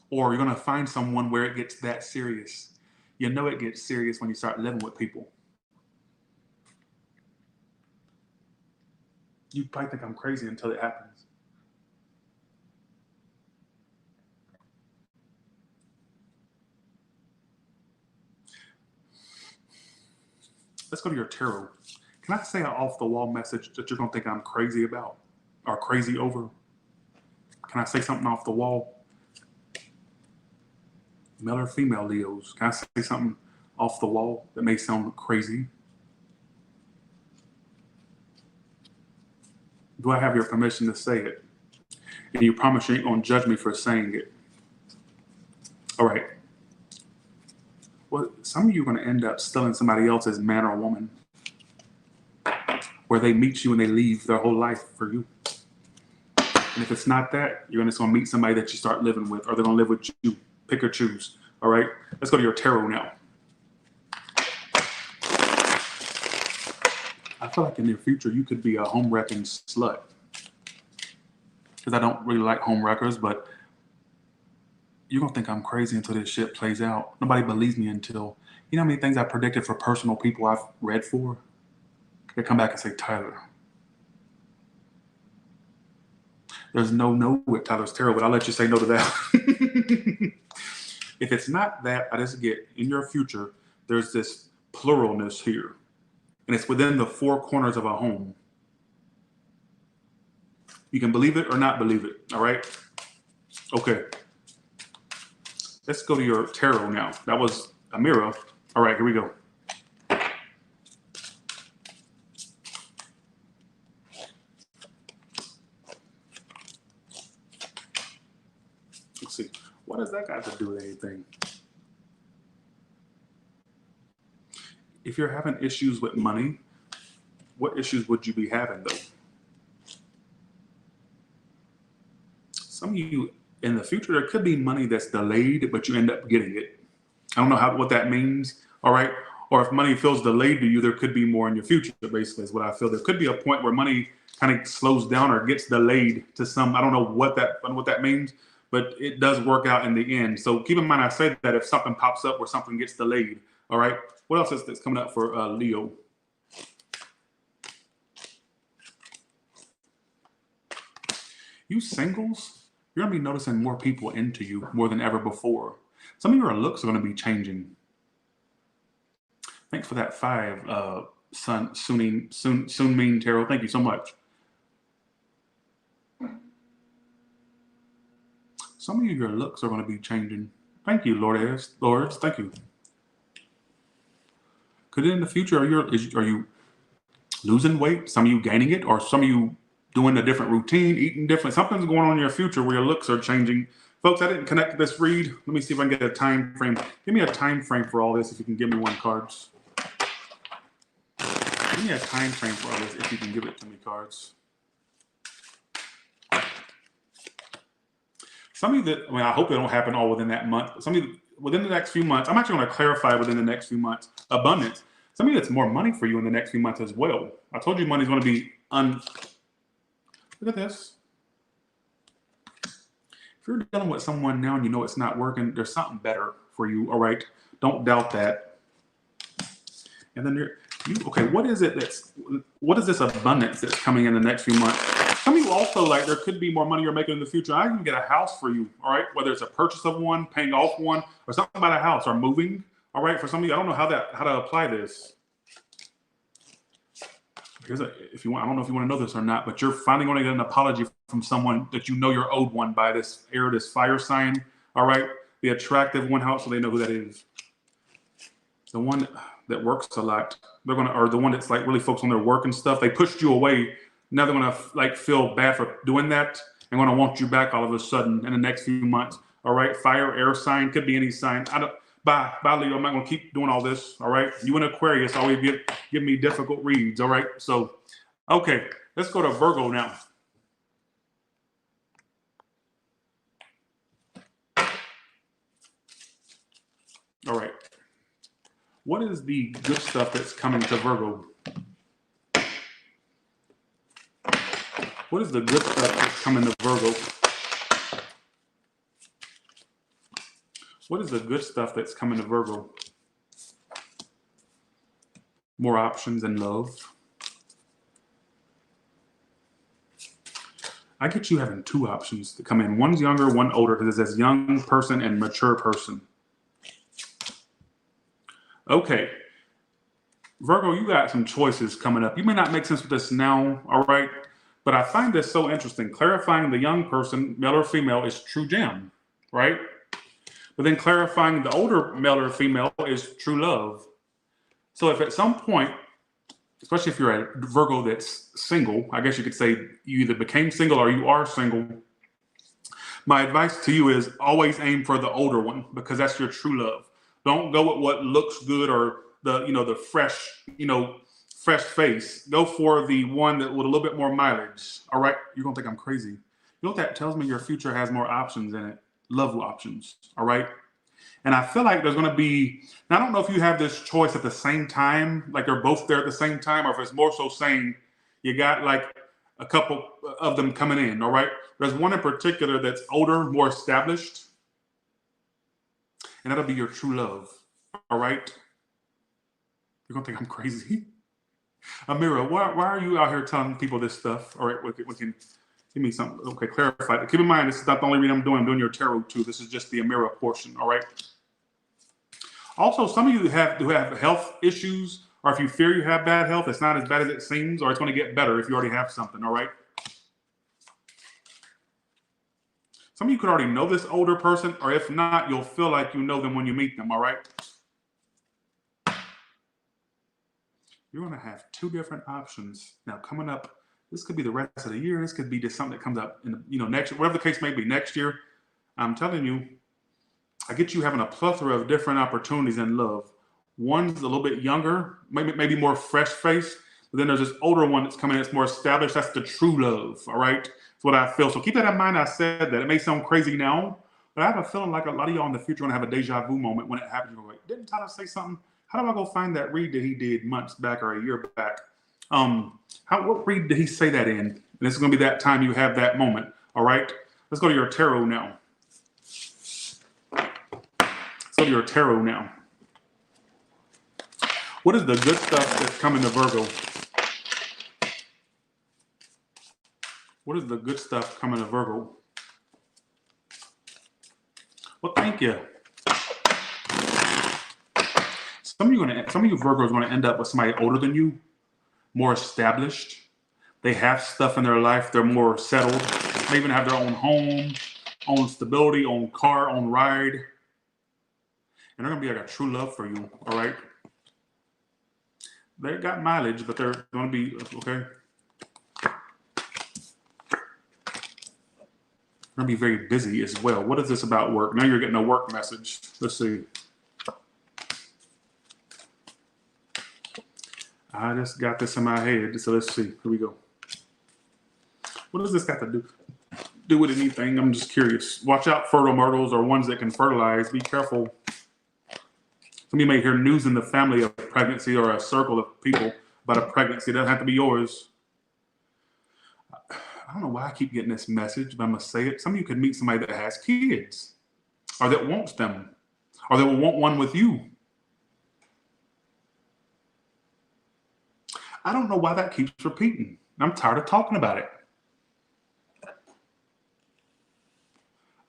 Or you're going to find someone where it gets that serious. You know it gets serious when you start living with people. You probably think I'm crazy until it happens. Let's go to your tarot. Can I say an off-the-wall message that you're going to think I'm crazy about or crazy over? Can I say something off the wall? Male or female Leos, can I say something off the wall that may sound crazy? Do I have your permission to say it? And you promise you ain't going to judge me for saying it? All right. Well, some of you are going to end up stealing somebody else's man or woman, where they meet you and they leave their whole life for you. And if it's not that, you're just going to meet somebody that you start living with, or they're going to live with you. Pick or choose. All right? Let's go to your tarot now. I feel like in the future, you could be a home wrecking slut. Because I don't really like home wreckers, but you're going to think I'm crazy until this shit plays out. Nobody believes me until, you know how many things I predicted for personal people I've read for? They come back and say, Tyler. There's no with Tyler's tarot, but I'll let you say no to that. If it's not that, I just get, in your future, there's this pluralness here. And it's within the 4 corners of a home. You can believe it or not believe it, all right? Okay. Let's go to your tarot now. That was a mirror. All right, here we go. Let's see. What does that got to do with anything? If you're having issues with money, what issues would you be having, though? Some of you, in the future, there could be money that's delayed, but you end up getting it. I don't know what that means, all right? Or if money feels delayed to you, there could be more in your future, basically, is what I feel. There could be a point where money kind of slows down or gets delayed to some, I don't know what that means, but it does work out in the end. So keep in mind, I say that if something pops up or something gets delayed, all right? What else is this coming up for Leo? You singles, you're going to be noticing more people into you more than ever before. Some of your looks are going to be changing. Thanks for that 5, Sun Mean Tarot. Thank you so much. Some of your looks are going to be changing. Thank you, Lords. Thank you. Could in the future, are you losing weight? Some of you gaining it, or some of you doing a different routine, eating different? Something's going on in your future where your looks are changing. Folks, I didn't connect to this read. Let me see if I can get a time frame. Give me a time frame for all this if you can give me one, cards. Give me a time frame for all this if you can give it to me, cards. Some of you that, I hope it don't happen all within that month. Some of you, within the next few months, I'm actually going to clarify within the next few months, abundance. Some of you, it's more money for you in the next few months as well. I told you money's going to be look at this. If you're dealing with someone now and you know it's not working, there's something better for you, all right? Don't doubt that. And then okay, what is this abundance that's coming in the next few months? Some of you also, like, there could be more money you're making in the future. I can get a house for you, all right? Whether it's a purchase of one, paying off one, or something about a house, or moving, all right? For some of you, I don't know how to apply this. If you want, I don't know if you want to know this or not, but you're finally going to get an apology from someone that you know you're owed one by this fire sign, all right? The attractive one house, so they know who that is. The one that works a lot, or the one that's like really focused on their work and stuff. They pushed you away. Now they're gonna like feel bad for doing that and gonna want you back all of a sudden in the next few months. All right, fire, air sign, could be any sign. Bye, Leo. I'm not gonna keep doing all this. All right, you in Aquarius always give me difficult reads. All right, so okay, let's go to Virgo now. All right. What is the good stuff that's coming to Virgo? What is the good stuff that's coming to Virgo? What is the good stuff that's coming to Virgo? More options in love. I get you having two options to come in. One's younger, one older, because it says young person and mature person. Okay, Virgo, you got some choices coming up. You may not make sense with this now, all right? But I find this so interesting. Clarifying the young person, male or female, is true gem, right? But then clarifying the older male or female is true love. So if at some point, especially if you're a Virgo that's single, I guess you could say you either became single or you are single, my advice to you is always aim for the older one, because that's your true love. Don't go with what looks good or the fresh face. Go for the one that with a little bit more mileage. All right. You're gonna think I'm crazy. You know what that tells me? Your future has more options in it. Love options. All right. And I feel like there's gonna be, now I don't know if you have this choice at the same time, like they're both there at the same time, or if it's more so saying you got like a couple of them coming in. All right. There's one in particular that's older, more established. And that'll be your true love. All right. You're gonna think I'm crazy. Amira, why are you out here telling people this stuff? All right, we can give me something. Okay, clarify. Keep in mind, this is not the only reading I'm doing. I'm doing your tarot too. This is just the Amira portion. All right. Also, some of you who have health issues, or if you fear you have bad health, it's not as bad as it seems, or it's going to get better if you already have something. All right. Some of you could already know this older person, or if not, you'll feel like you know them when you meet them. All right. You're going to have two different options now coming up. This could be the rest of the year. This could be just something that comes up in next year, whatever the case may be. Next year, I'm telling you, I get you having a plethora of different opportunities in love. One's a little bit younger, maybe more fresh faced, but then there's this older one that's coming that's more established. That's the true love. All right, that's what I feel. So keep that in mind. I said that it may sound crazy now, but I have a feeling like a lot of y'all in the future are gonna have a deja vu moment when it happens. You're like, didn't Tyler say something? How do I go find that read that he did months back or a year back? What read did he say that in? And this is going to be that time you have that moment. All right. Let's go to your tarot now. What is the good stuff that's coming to Virgo? What is the good stuff coming to Virgo? Well, thank you. Some of you Virgos are going to end up with somebody older than you, more established. They have stuff in their life. They're more settled. They even have their own home, own stability, own car, own ride. And they're going to be like a true love for you, all right? They got mileage, but they're going to be, okay? They're going to be very busy as well. What is this about work? Now you're getting a work message. Let's see. I just got this in my head, so let's see. Here we go. What does this got to do with anything? I'm just curious. Watch out, fertile myrtles or ones that can fertilize. Be careful. Some of you may hear news in the family of pregnancy or a circle of people about a pregnancy. It doesn't have to be yours. I don't know why I keep getting this message, but I'm going to say it. Some of you could meet somebody that has kids or that wants them or that will want one with you. I don't know why that keeps repeating. I'm tired of talking about it.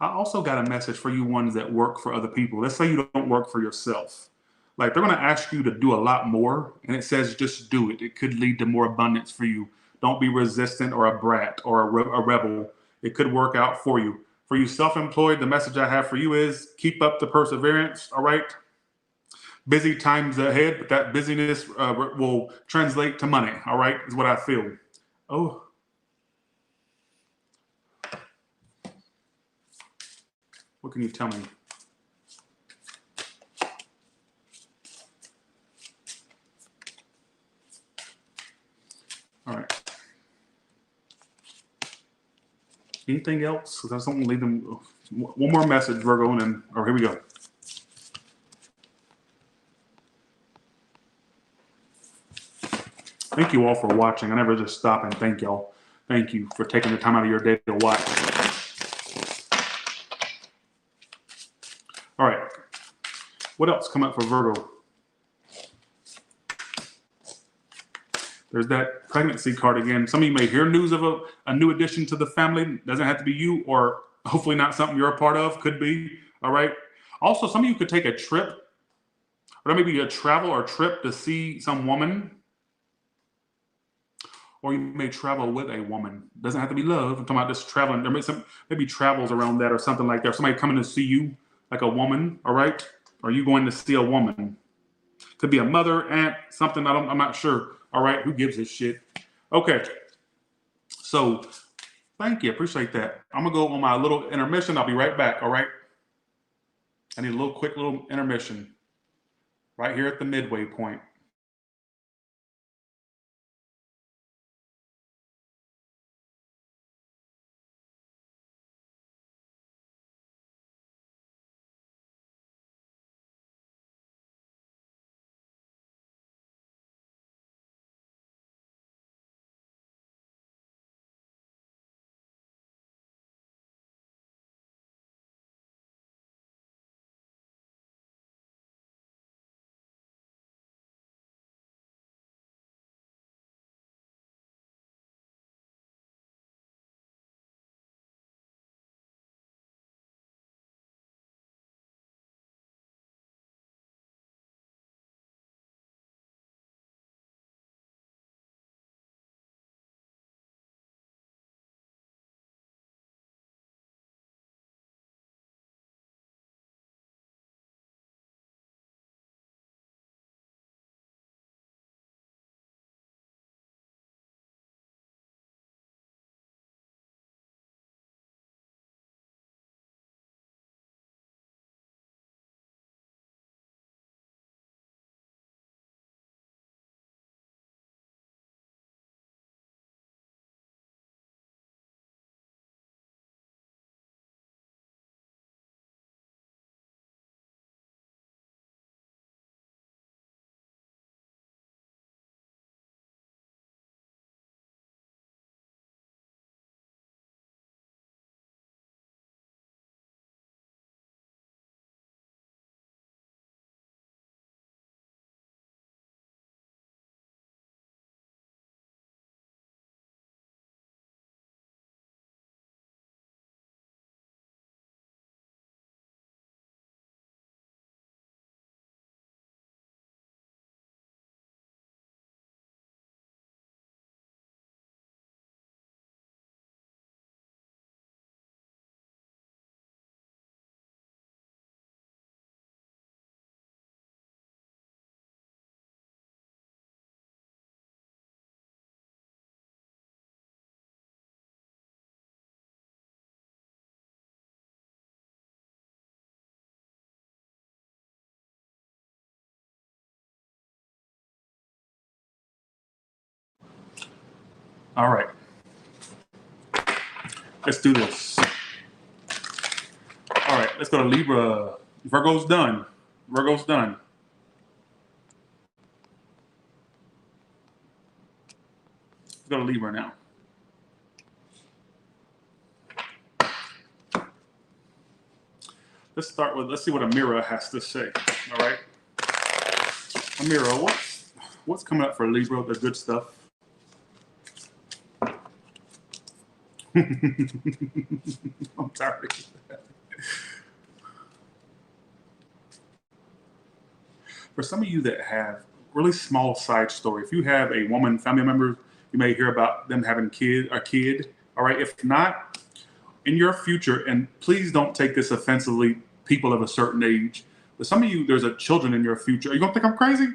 I also got a message for you ones that work for other people. Let's say you don't work for yourself. Like they're going to ask you to do a lot more, and it says just do it. It could lead to more abundance for you. Don't be resistant or a brat or a rebel. It could work out for you. For you self-employed, the message I have for you is keep up the perseverance, all right? Busy times ahead, but that busyness will translate to money, all right, is what I feel. Oh, what can you tell me? All right. Anything else? Because I just don't want to leave them. One more message, Virgo, and then, here we go. Thank you all for watching. I never just stop and thank y'all. Thank you for taking the time out of your day to watch. All right. What else come up for Virgo? There's that pregnancy card again. Some of you may hear news of a new addition to the family. Doesn't have to be you, or hopefully not something you're a part of. Could be. All right. Also, some of you could take a trip, or maybe a travel or trip to see some woman. Or you may travel with a woman. Doesn't have to be love. I'm talking about just traveling. There may be maybe travels around that or something like that. Or somebody coming to see you, like a woman. All right. Are you going to see a woman? Could be a mother, aunt, something. I'm not sure. All right. Who gives a shit? Okay. So thank you. Appreciate that. I'm going to go on my little intermission. I'll be right back. All right. I need a quick little intermission right here at the midway point. All right. Let's do this. All right. Let's go to Libra. Virgo's done. Virgo's done. Let's go to Libra now. let's start with, let's see what Amira has to say. All right. Amira, what's coming up for Libra, the good stuff? I'm sorry. For some of you that have really small side story, if you have a woman family member, you may hear about them having a kid. All right. If not, in your future, and please don't take this offensively, people of a certain age, but some of you, there's a children in your future. Are you gonna think I'm crazy?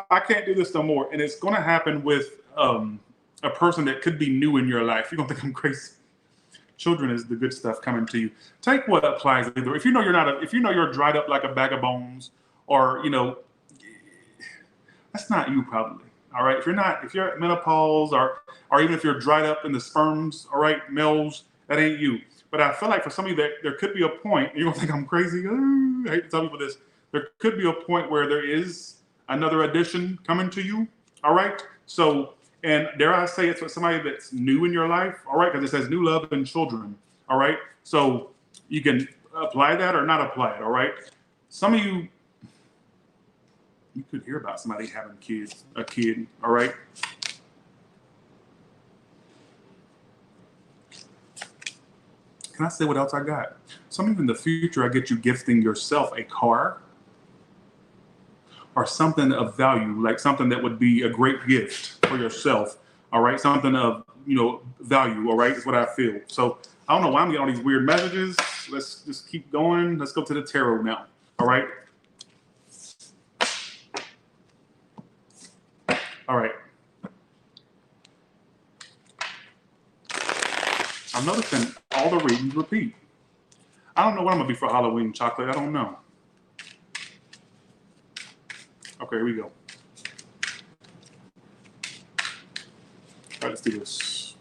I can't do this no more. And it's gonna happen with a person that could be new in your life. You're gonna think I'm crazy. Children is the good stuff coming to you. Take what applies. If you know if you know you're dried up like a bag of bones, or that's not you probably. All right. If you're at menopause, or even if you're dried up in the sperms, all right, males, that ain't you. But I feel like for some of you that there could be a point, you're gonna think I'm crazy. I hate to tell people this. There could be a point where there is another addition coming to you. All right. So, and dare I say it's with somebody that's new in your life, all right, because it says new love and children. All right. So you can apply that or not apply it. All right. Some of you could hear about somebody having a kid. All right. Can I say what else I got? Some of you in the future, I get you gifting yourself a car or something of value, like something that would be a great gift for yourself. All right. Something of, value. All right. Is what I feel. So I don't know why I'm getting all these weird messages. Let's just keep going. Let's go to the tarot now. All right. All right. I'm noticing all the readings repeat. I don't know what I'm going to be for Halloween, Chocolate. I don't know. Okay, here we go. All right, let's do this.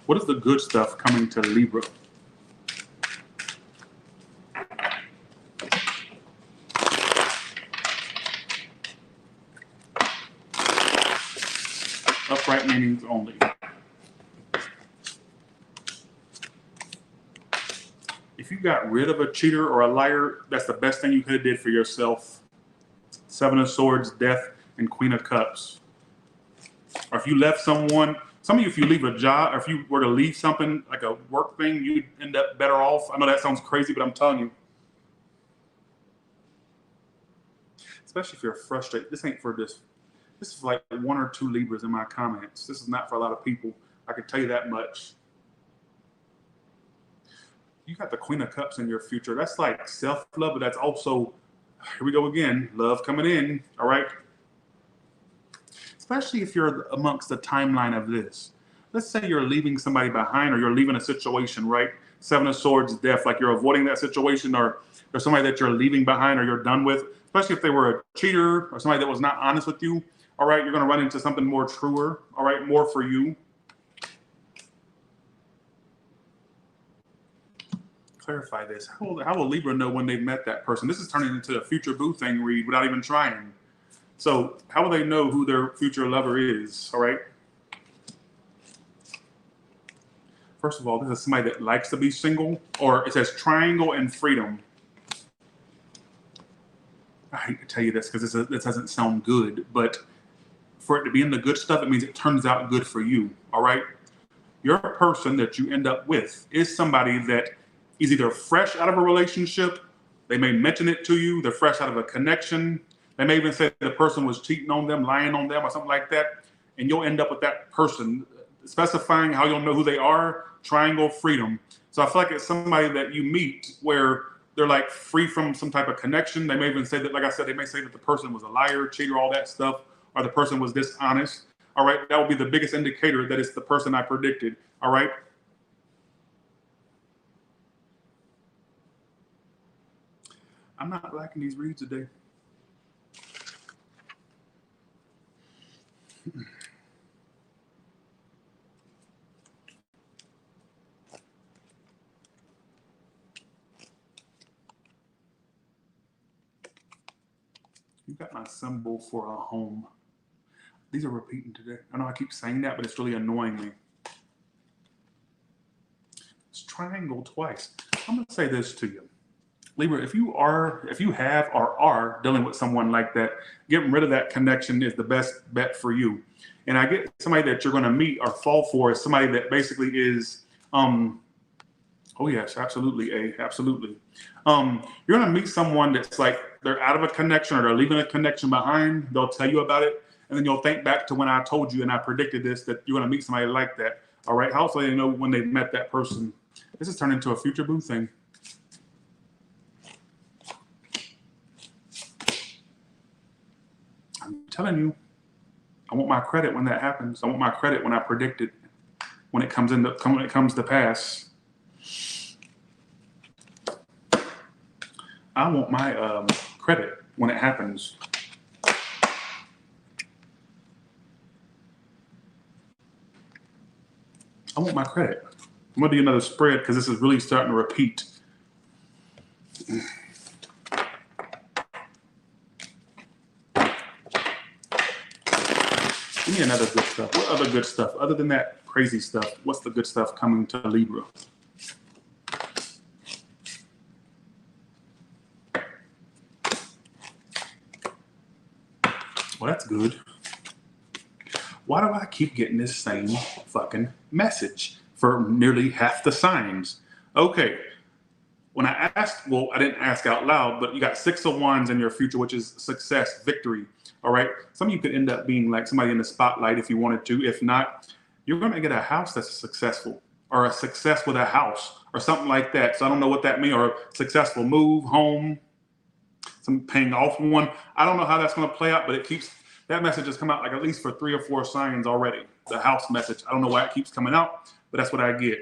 What is the good stuff coming to Libra? Upright meanings only. If you got rid of a cheater or a liar, that's the best thing you could have did for yourself. Seven of Swords, Death, and Queen of Cups. Or if you left someone, some of you, if you leave a job, or if you were to leave something like a work thing, you'd end up better off. I know that sounds crazy, but I'm telling you. Especially if you're frustrated. This ain't for this. This is like 1 or 2 Libras in my comments. This is not for a lot of people. I can tell you that much. You got the Queen of Cups in your future. That's like self-love, but that's also, here we go again, love coming in, all right? Especially if you're amongst the timeline of this. Let's say you're leaving somebody behind or you're leaving a situation, right? 7 of Swords, Death, like you're avoiding that situation, or there's somebody that you're leaving behind or you're done with, especially if they were a cheater or somebody that was not honest with you, all right? You're going to run into something more truer, all right? More for you. Clarify this. How will Libra know when they've met that person? This is turning into a future boo thing read without even trying. So how will they know who their future lover is? All right. First of all, this is somebody that likes to be single, or it says triangle and freedom. I hate to tell you this because this doesn't sound good, but for it to be in the good stuff, it means it turns out good for you. All right. Your person that you end up with is somebody that is either fresh out of a relationship. They may mention it to you. They're fresh out of a connection. They may even say the person was cheating on them, lying on them, or something like that. And you'll end up with that person, specifying how you'll know who they are. Triangle, freedom. So I feel like it's somebody that you meet where they're like free from some type of connection. They may even say that, like I said, they may say that the person was a liar, cheater, all that stuff, or the person was dishonest. All right. That will be the biggest indicator that it's the person I predicted. All right. I'm not liking these reads today. You got my symbol for a home. These are repeating today. I know I keep saying that, but it's really annoying me. It's triangle twice. I'm going to say this to you. Libra, if you have or are dealing with someone like that, getting rid of that connection is the best bet for you. And I get somebody that you're going to meet or fall for is somebody that basically is, oh yes, absolutely, absolutely. You're going to meet someone that's like they're out of a connection or they're leaving a connection behind. They'll tell you about it, and then you'll think back to when I told you and I predicted this that you're going to meet somebody like that. All right, how so they know when they've met that person? This is turned into a future boo thing. I'm telling you, I want my credit when that happens. I want my credit when I predict it, when it comes to pass. I want my credit when it happens. I want my credit. I'm gonna do another spread because this is really starting to repeat. Give me another good stuff. What other good stuff? Other than that crazy stuff, what's the good stuff coming to Libra? Well, that's good. Why do I keep getting this same fucking message for nearly half the signs? Okay. When I asked, well, I didn't ask out loud, but you got 6 of Wands in your future, which is success, victory. All right. Some of you could end up being like somebody in the spotlight if you wanted to. If not, you're going to get a house that's successful or a success with a house or something like that. So I don't know what that means, or successful move, home, some paying off one. I don't know how that's going to play out, but that message has come out like at least for 3 or 4 signs already. The house message. I don't know why it keeps coming out, but that's what I get.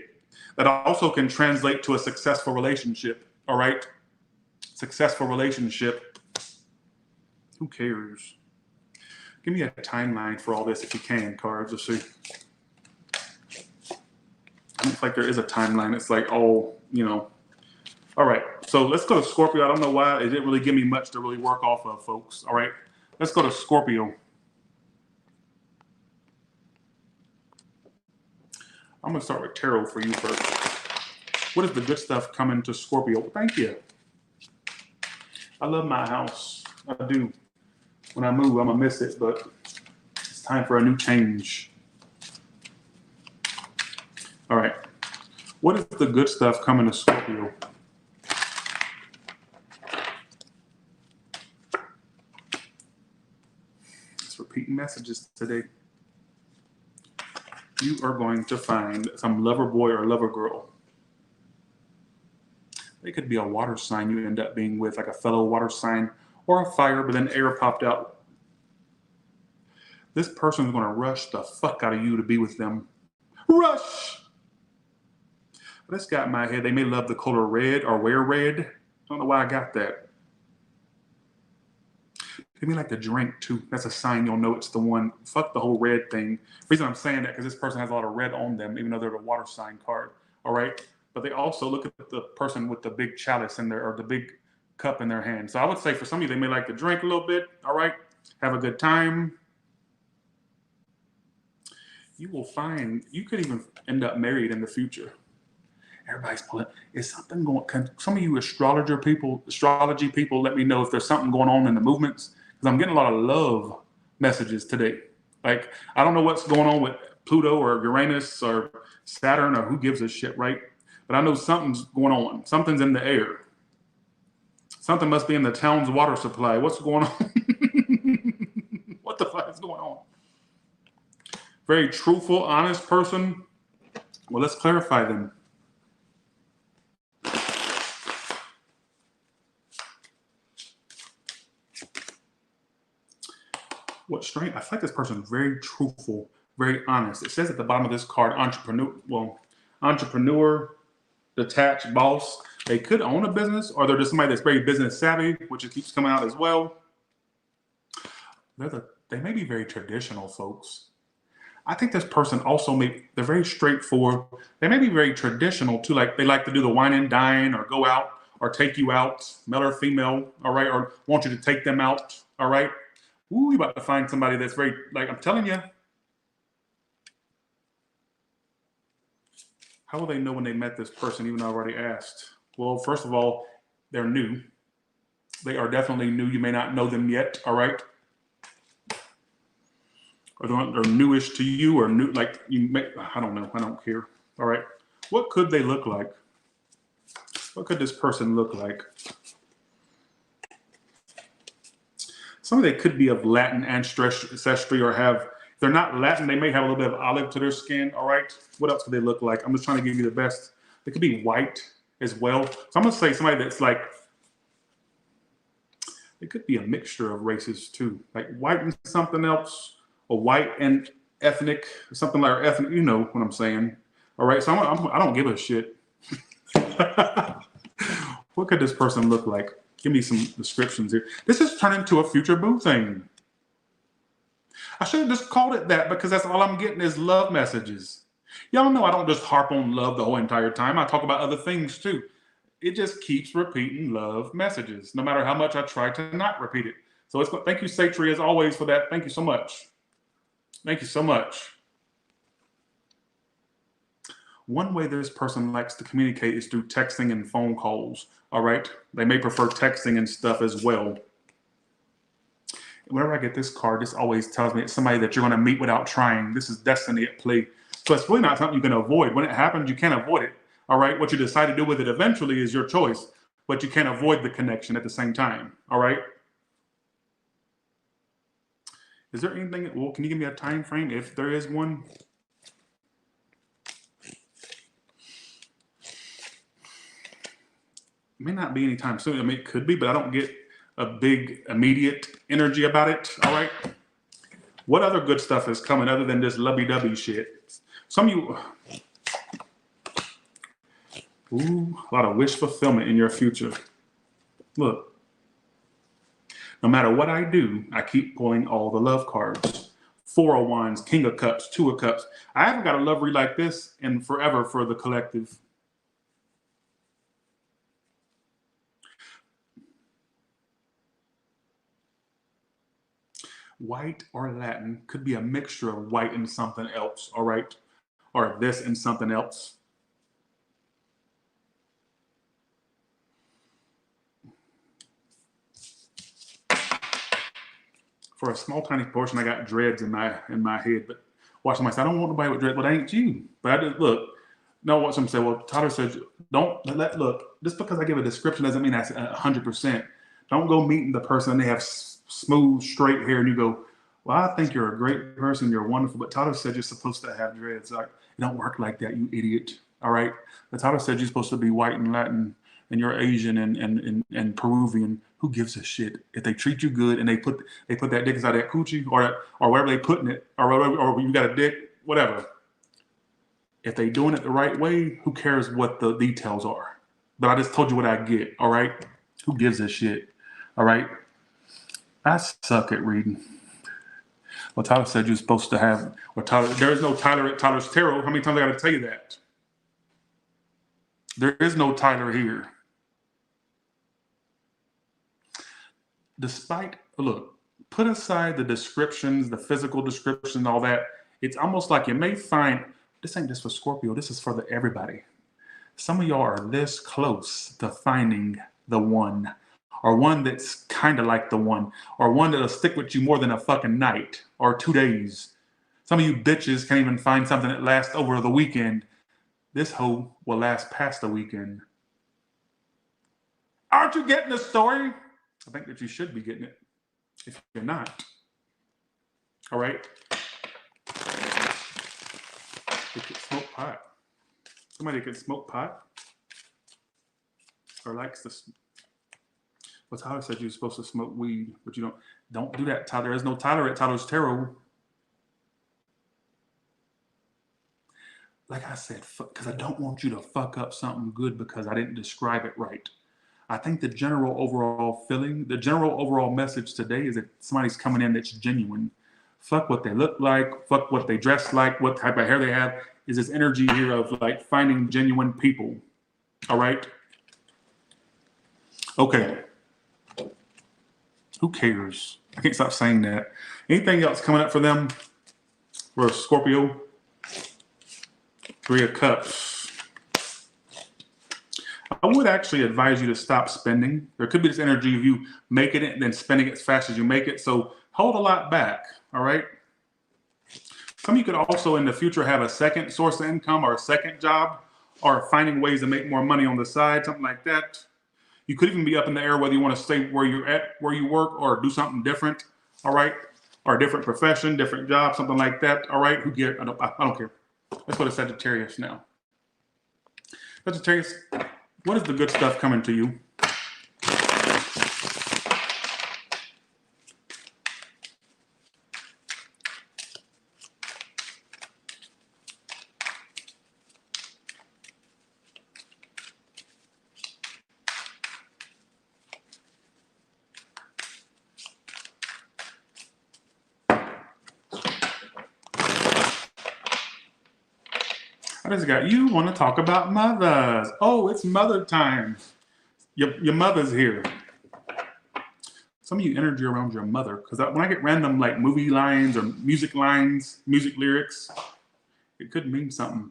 That also can translate to a successful relationship. All right. Successful relationship. Who cares? Give me a timeline for all this if you can, cards. Let's see. It's like there is a timeline. It's like, oh, All right. So let's go to Scorpio. I don't know why. It didn't really give me much to really work off of, folks. All right. Let's go to Scorpio. I'm going to start with tarot for you first. What is the good stuff coming to Scorpio? Thank you. I love my house. I do. When I move, I'm going to miss it, but it's time for a new change. All right. What is the good stuff coming to Scorpio? It's repeating messages today. You are going to find some lover boy or lover girl. They could be a water sign you end up being with, like a fellow water sign, or a fire, but then air popped out. This person is going to rush the fuck out of you to be with them. Rush! But this got in my head. They may love the color red or wear red. I don't know why I got that. Give me like the drink too. That's a sign you'll know it's the one. Fuck the whole red thing. The reason I'm saying that because this person has a lot of red on them, even though they're the water sign card. All right. But they also look at the person with the big chalice in there or the big cup in their hand. So I would say for some of you, they may like to drink a little bit. All right. Have a good time. You will find you could even end up married in the future. Everybody's pulling. Is something going? Can some of you astrology people, let me know if there's something going on in the movements? Because I'm getting a lot of love messages today. Like, I don't know what's going on with Pluto or Uranus or Saturn or who gives a shit, right? But I know something's going on. Something's in the air. Something must be in the town's water supply. What's going on? What the fuck is going on? Very truthful, honest person. Well, let's clarify them. What strength? I feel like this person is very truthful, very honest. It says at the bottom of this card, entrepreneur, detached, boss. They could own a business, or they're just somebody that's very business savvy, which it keeps coming out as well. They may be very traditional, folks. I think this person also they're very straightforward. They may be very traditional too, like they like to do the wine and dine or go out or take you out, male or female, all right, or want you to take them out, all right. Ooh, you about to find somebody that's very, like I'm telling you. How will they know when they met this person, even though I already asked? Well, first of all, They're new. They are definitely new. You may not know them yet, all right? Or they're newish to you, or new, like you may, I don't know, I don't care, all right? What could they look like? What could this person look like? Somebody that could be of Latin ancestry, or have, if they're not Latin, they may have a little bit of olive to their skin, all right? What else could they look like? I'm just trying to give you the best. They could be white as well. So I'm gonna say somebody that's like, it could be a mixture of races too, like white and something else, or white and ethnic, something like ethnic, you know what I'm saying. All right, so I don't give a shit. What could this person look like? Give me some descriptions here. This has turned into a future boo thing. I should have just called it that, because that's all I'm getting is love messages. Y'all know I don't just harp on love the whole entire time. I talk about other things too. It just keeps repeating love messages, no matter how much I try to not repeat it. So thank you, Satri, as always, for that. Thank you so much. Thank you so much. One way this person likes to communicate is through texting and phone calls, all right? They may prefer texting and stuff as well. Whenever I get this card, this always tells me it's somebody that you're going to meet without trying. This is destiny at play. So it's really not something you can avoid. When it happens, you can't avoid it. All right, what you decide to do with it eventually is your choice, but you can't avoid the connection at the same time. All right. Is there anything? Well, can you give me a time frame if there is one? It may not be anytime soon. I mean, it could be, but I don't get a big immediate energy about it. All right. What other good stuff is coming other than this lovey-dovey shit? Some of you. Ooh, a lot of wish fulfillment in your future. Look, no matter what I do, I keep pulling all the love cards. 4 of Wands, King of Cups, 2 of Cups. I haven't got a love read like this in forever for the collective. White or Latin could be a mixture of white and something else, all right? Or this and something else. For a small, tiny portion, I got dreads in my head, but watching myself, I don't want nobody with dreads, but I ain't you. But I just, look, no, what some say, well, Tyler said, don't look, just because I give a description doesn't mean that's 100%. Don't go meeting the person and they have smooth, straight hair and you go, well, I think you're a great person, you're wonderful, but Tyler said you're supposed to have dreads. Like, it don't work like that, you idiot. All right? But Tyler said you're supposed to be white and Latin, and you're Asian and Peruvian. Who gives a shit? If they treat you good and they put that dick inside that coochie or wherever they putting it, or you got a dick, whatever. If they doing it the right way, who cares what the details are? But I just told you what I get, all right? Who gives a shit? All right? I suck at reading. Well, Tyler said you're supposed to have, there is no Tyler at Tyler's Tarot. How many times I got to tell you that? There is no Tyler here. Despite, look, put aside the descriptions, the physical description, all that. It's almost like you may find, this ain't just for Scorpio, this is for everybody. Some of y'all are this close to finding the one, or one that's kind of like the one, or one that'll stick with you more than a fucking night or 2 days. Some of you bitches can't even find something that lasts over the weekend. This hoe will last past the weekend. Aren't you getting the story? I think that you should be getting it if you're not. All right? They could smoke pot. Somebody could smoke pot or likes to. Well, Tyler said you're supposed to smoke weed, but you don't do that, Tyler. There is no Tyler at Tyler's Tarot. Like I said, because I don't want you to fuck up something good because I didn't describe it right. I think the general overall feeling, the general overall message today is that somebody's coming in that's genuine. Fuck what they look like, fuck what they dress like, what type of hair they have. Is this energy here of like finding genuine people. All right? Okay. Who cares? I can't stop saying that. Anything else coming up for them? For Scorpio? 3 of Cups. I would actually advise you to stop spending. There could be this energy of you making it and then spending it as fast as you make it. So hold a lot back, all right? Some of you could also in the future have a second source of income or a second job or finding ways to make more money on the side, something like that. You could even be up in the air whether you want to stay where you're at, where you work, or do something different, all right? Or a different profession, different job, something like that, all right? Who cares? I don't care. Let's go to Sagittarius now. Sagittarius, what is the good stuff coming to you? I just got, you want to talk about mothers. Oh, it's mother time. Your mother's here. Some of you energy around your mother, because when I get random like movie lines or music lines, music lyrics, it could mean something.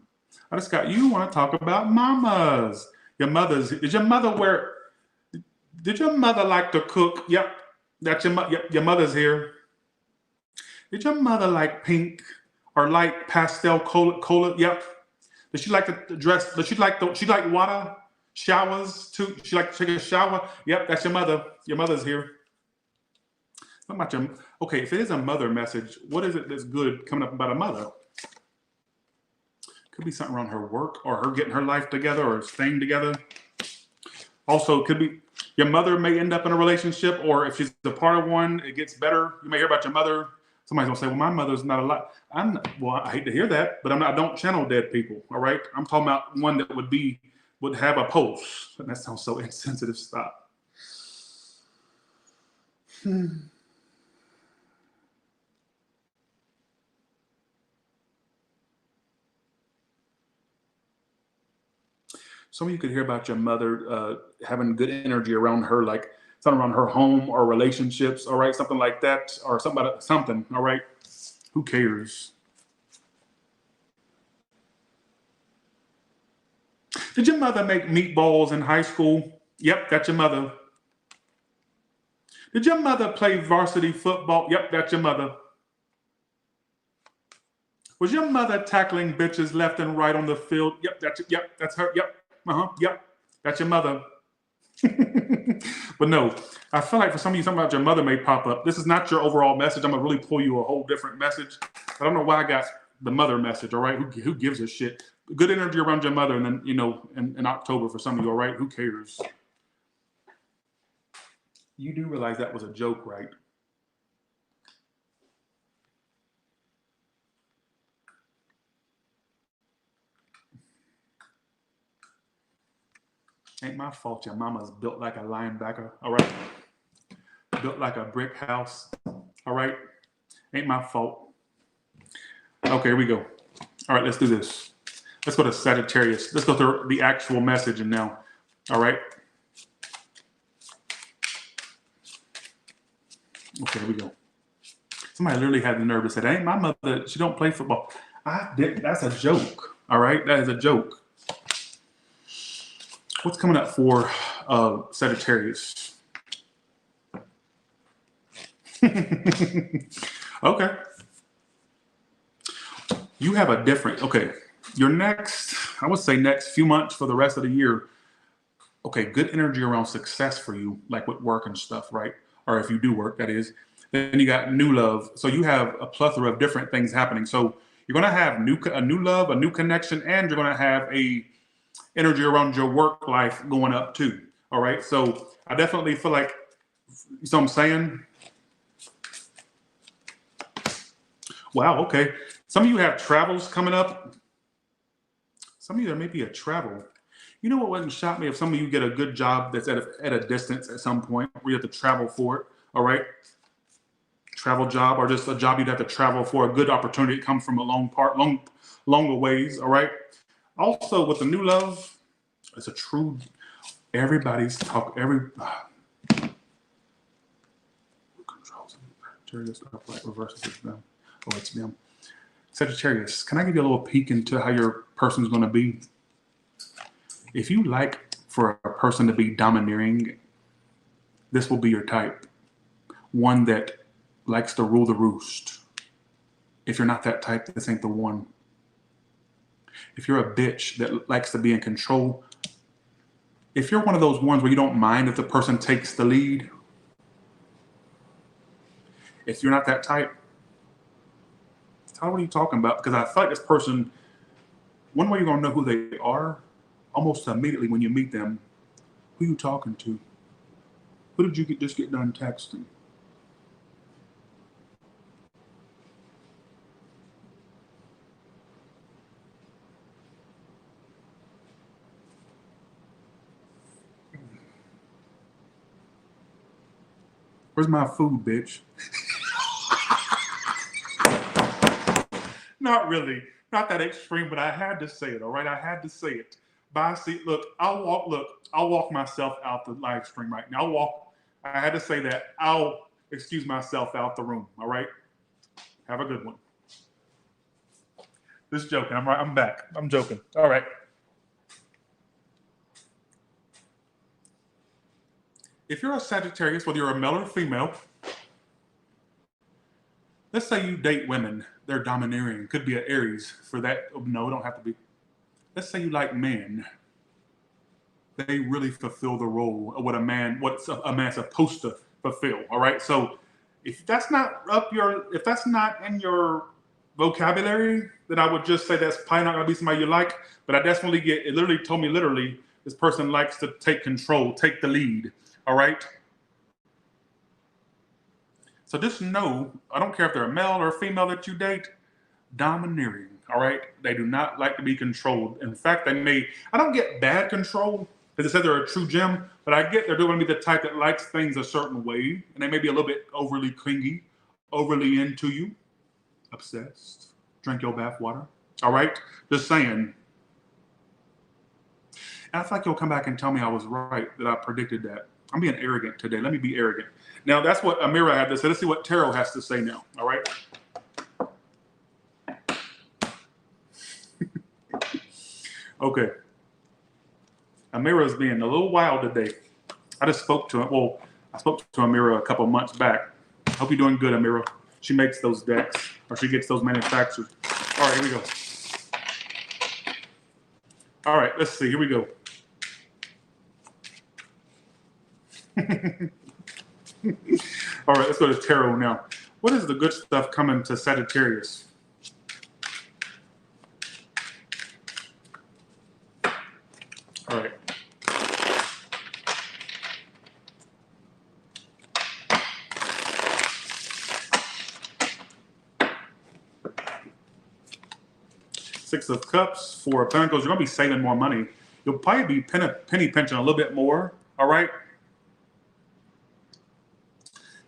I just got, you want to talk about mamas. Your mother's, did your mother like to cook? Yep, that's your mother's here. Did your mother like pink or light pastel cola? Yep. Does she like to dress? Does she like water showers too? She like to take a shower? Yep, that's your mother. Your mother's here. What about your, okay, if it is a mother message, what is it that's good coming up about a mother? Could be something around her work or her getting her life together or staying together. Also, it could be your mother may end up in a relationship, or if she's a part of one, it gets better. You may hear about your mother. Somebody's gonna say, well, my mother's not alive. Well, I hate to hear that, but I don't channel dead people, all right? I'm talking about one that would have a pulse. And that sounds so insensitive, stop. Some of you could hear about your mother having good energy around her, like something around her home or relationships, all right? Something like that, or something, all right? Who cares? Did your mother make meatballs in high school? Yep, that's your mother. Did your mother play varsity football? Yep, that's your mother. Was your mother tackling bitches left and right on the field? Yep, that's her. Yep, yep, that's your mother. But no, I feel like for some of you, something about your mother may pop up. This is not your overall message. I'm gonna really pull you a whole different message. I don't know why I got the mother message. All right, who gives a shit? Good energy around your mother, and then in October for some of you. All right, who cares? You do realize that was a joke, right? Ain't my fault your mama's built like a linebacker, all right? Built like a brick house, all right? Ain't my fault. Okay, here we go. All right, let's do this. Let's go to Sagittarius. Let's go through the actual message and now, all right? Okay, here we go. Somebody literally had the nerve to say, that ain't my mother, she don't play football. That's a joke, all right? That is a joke. What's coming up for Sagittarius? Okay. You have a different, okay, your next, I would say next few months for the rest of the year, okay, good energy around success for you, like with work and stuff, right? Or if you do work, that is. Then you got new love. So you have a plethora of different things happening. So you're going to have a new love, a new connection, and you're going to have a energy around your work life going up too. All right. So I definitely feel like, you know what I'm saying? Wow. Okay. Some of you have travels coming up. Some of you, there may be a travel. You know what wouldn't shock me if some of you get a good job that's at a distance at some point where you have to travel for it. All right. Travel job, or just a job you'd have to travel for, a good opportunity that comes from a longer ways. All right. Also with the new love, it's a true, everybody's talk, who controls Sagittarius, upright, reverses them. Oh, it's them. Sagittarius, can I give you a little peek into how your person's going to be? If you like for a person to be domineering, this will be your type. One that likes to rule the roost. If you're not that type, this ain't the one. If you're a bitch that likes to be in control, if you're one of those ones where you don't mind if the person takes the lead, if you're not that type, tell me what are you talking about? Because I feel like this person, one way you're going to know who they are, almost immediately when you meet them, who you talking to? Who did you just get done texting? Where's my food, bitch? Not really. Not that extreme, but I had to say it, all right? I had to say it. Bye, see, look, I'll walk myself out the live stream right now. I had to say that. I'll excuse myself out the room, all right? Have a good one. Just joking. I'm back. I'm joking. All right. If you're a Sagittarius, whether you're a male or female, let's say you date women, they're domineering. Could be an Aries for that. No, it don't have to be. Let's say you like men. They really fulfill the role of what a man's supposed to fulfill. All right. So if that's not in your vocabulary, then I would just say that's probably not gonna be somebody you like. But I definitely it literally told me this person likes to take control, take the lead. All right. So just know, I don't care if they're a male or a female that you date, domineering. All right. They do not like to be controlled. In fact, I don't get bad control because they said they're a true gem, but I get they're going to be the type that likes things a certain way. And they may be a little bit overly clingy, overly into you, obsessed. Drink your bath water. All right. Just saying. And I feel like you'll come back and tell me I was right, that I predicted that. I'm being arrogant today. Let me be arrogant. Now, that's what Amira had to say. Let's see what Tarot has to say now. All right. Okay. Amira is being a little wild today. I spoke to Amira a couple months back. Hope you're doing good, Amira. She makes those decks, or she gets those manufactured. All right, here we go. All right, let's see. Here we go. All right, let's go to Tarot now. What is the good stuff coming to Sagittarius? All right. Six of Cups, Four of Pentacles. You're going to be saving more money. You'll probably be penny pinching a little bit more. All right.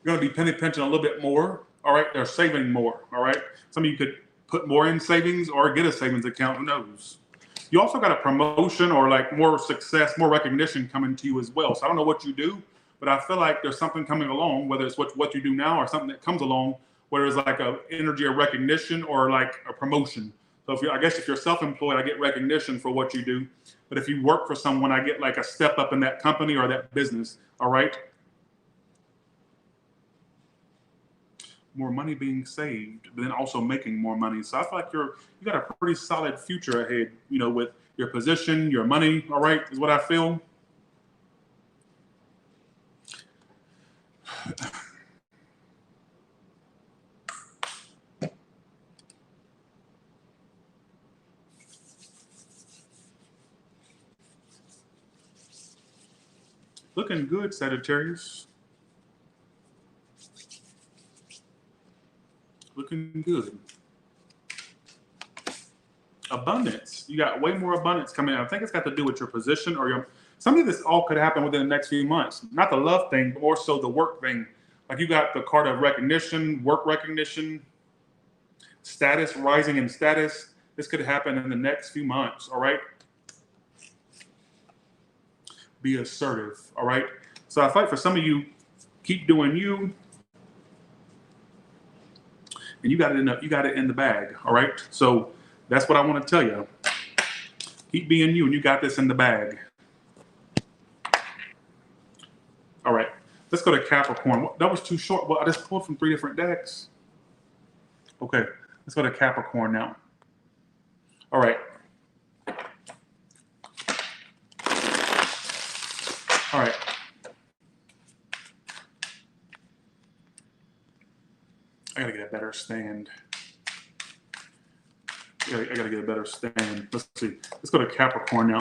You're going to be penny pinching a little bit more. All right. They're saving more. All right. Some of you could put more in savings or get a savings account. Who knows? You also got a promotion or like more success, more recognition coming to you as well. So I don't know what you do, but I feel like there's something coming along, whether it's what you do now or something that comes along, whether it's like a energy of recognition or like a promotion. So if you're self-employed, I get recognition for what you do. But if you work for someone, I get like a step up in that company or that business. All right. More money being saved, but then also making more money. So I feel like you got a pretty solid future ahead, with your position, your money. All right, is what I feel. Looking good, Sagittarius. Looking good. Abundance. You got way more abundance coming in. I think it's got to do with your position or something. This all could happen within the next few months. Not the love thing, but more so the work thing. Like you got the card of recognition, work recognition, status, rising in status. This could happen in the next few months. All right. Be assertive. All right. So I fight for some of you. Keep doing you. And you got it in the bag. All right. So that's what I want to tell you. Keep being you, and you got this in the bag. Let's go to Capricorn. That was too short. Well, I just pulled from 3 different decks. Okay, let's go to Capricorn now. All right. All right. I gotta get a better stand. I gotta get a better stand. Let's see. Let's go to Capricorn now.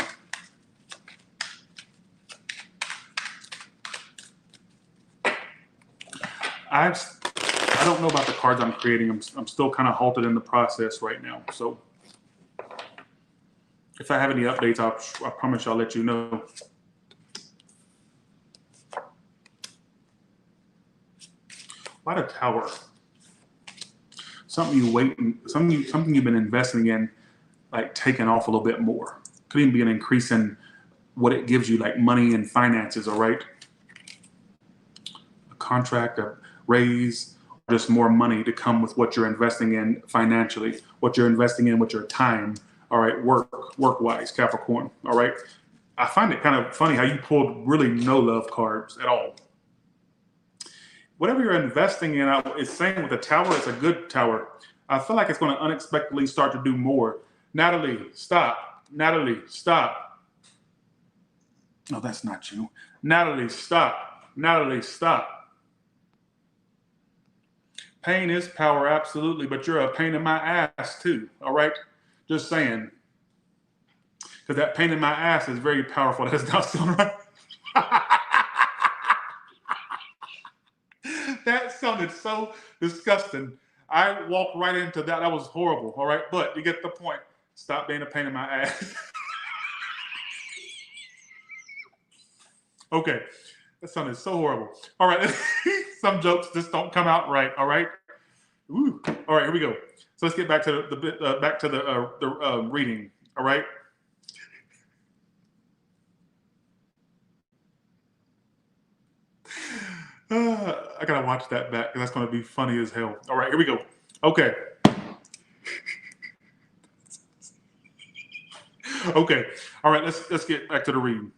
I don't know about the cards I'm creating. I'm still kind of halted in the process right now. So if I have any updates, I promise I'll let you know. Why the Tower? Something you've been investing in, like taking off a little bit more. Could even be an increase in what it gives you, like money and finances. All right, a contract, a raise, just more money to come with what you're investing in financially, what you're investing in with your time. All right, work-wise, Capricorn. All right, I find it kind of funny how you pulled really no love cards at all. Whatever you're investing in, it's saying with the Tower, it's a good Tower. I feel like it's going to unexpectedly start to do more. Natalie, stop. Natalie, stop. No, that's not you. Natalie, stop. Natalie, stop. Pain is power, absolutely, but you're a pain in my ass too, all right? Just saying. Because that pain in my ass is very powerful. That's not sound right. That sounded so disgusting. I walked right into that. That was horrible, all right? But you get the point. Stop being a pain in my ass. Okay, that sounded so horrible. All right, some jokes just don't come out right, all right? Ooh. All right, here we go. So let's get back to the reading, all right? I gotta watch that back because that's gonna be funny as hell. All right, here we go. Okay. Okay. All right, let's get back to the reading.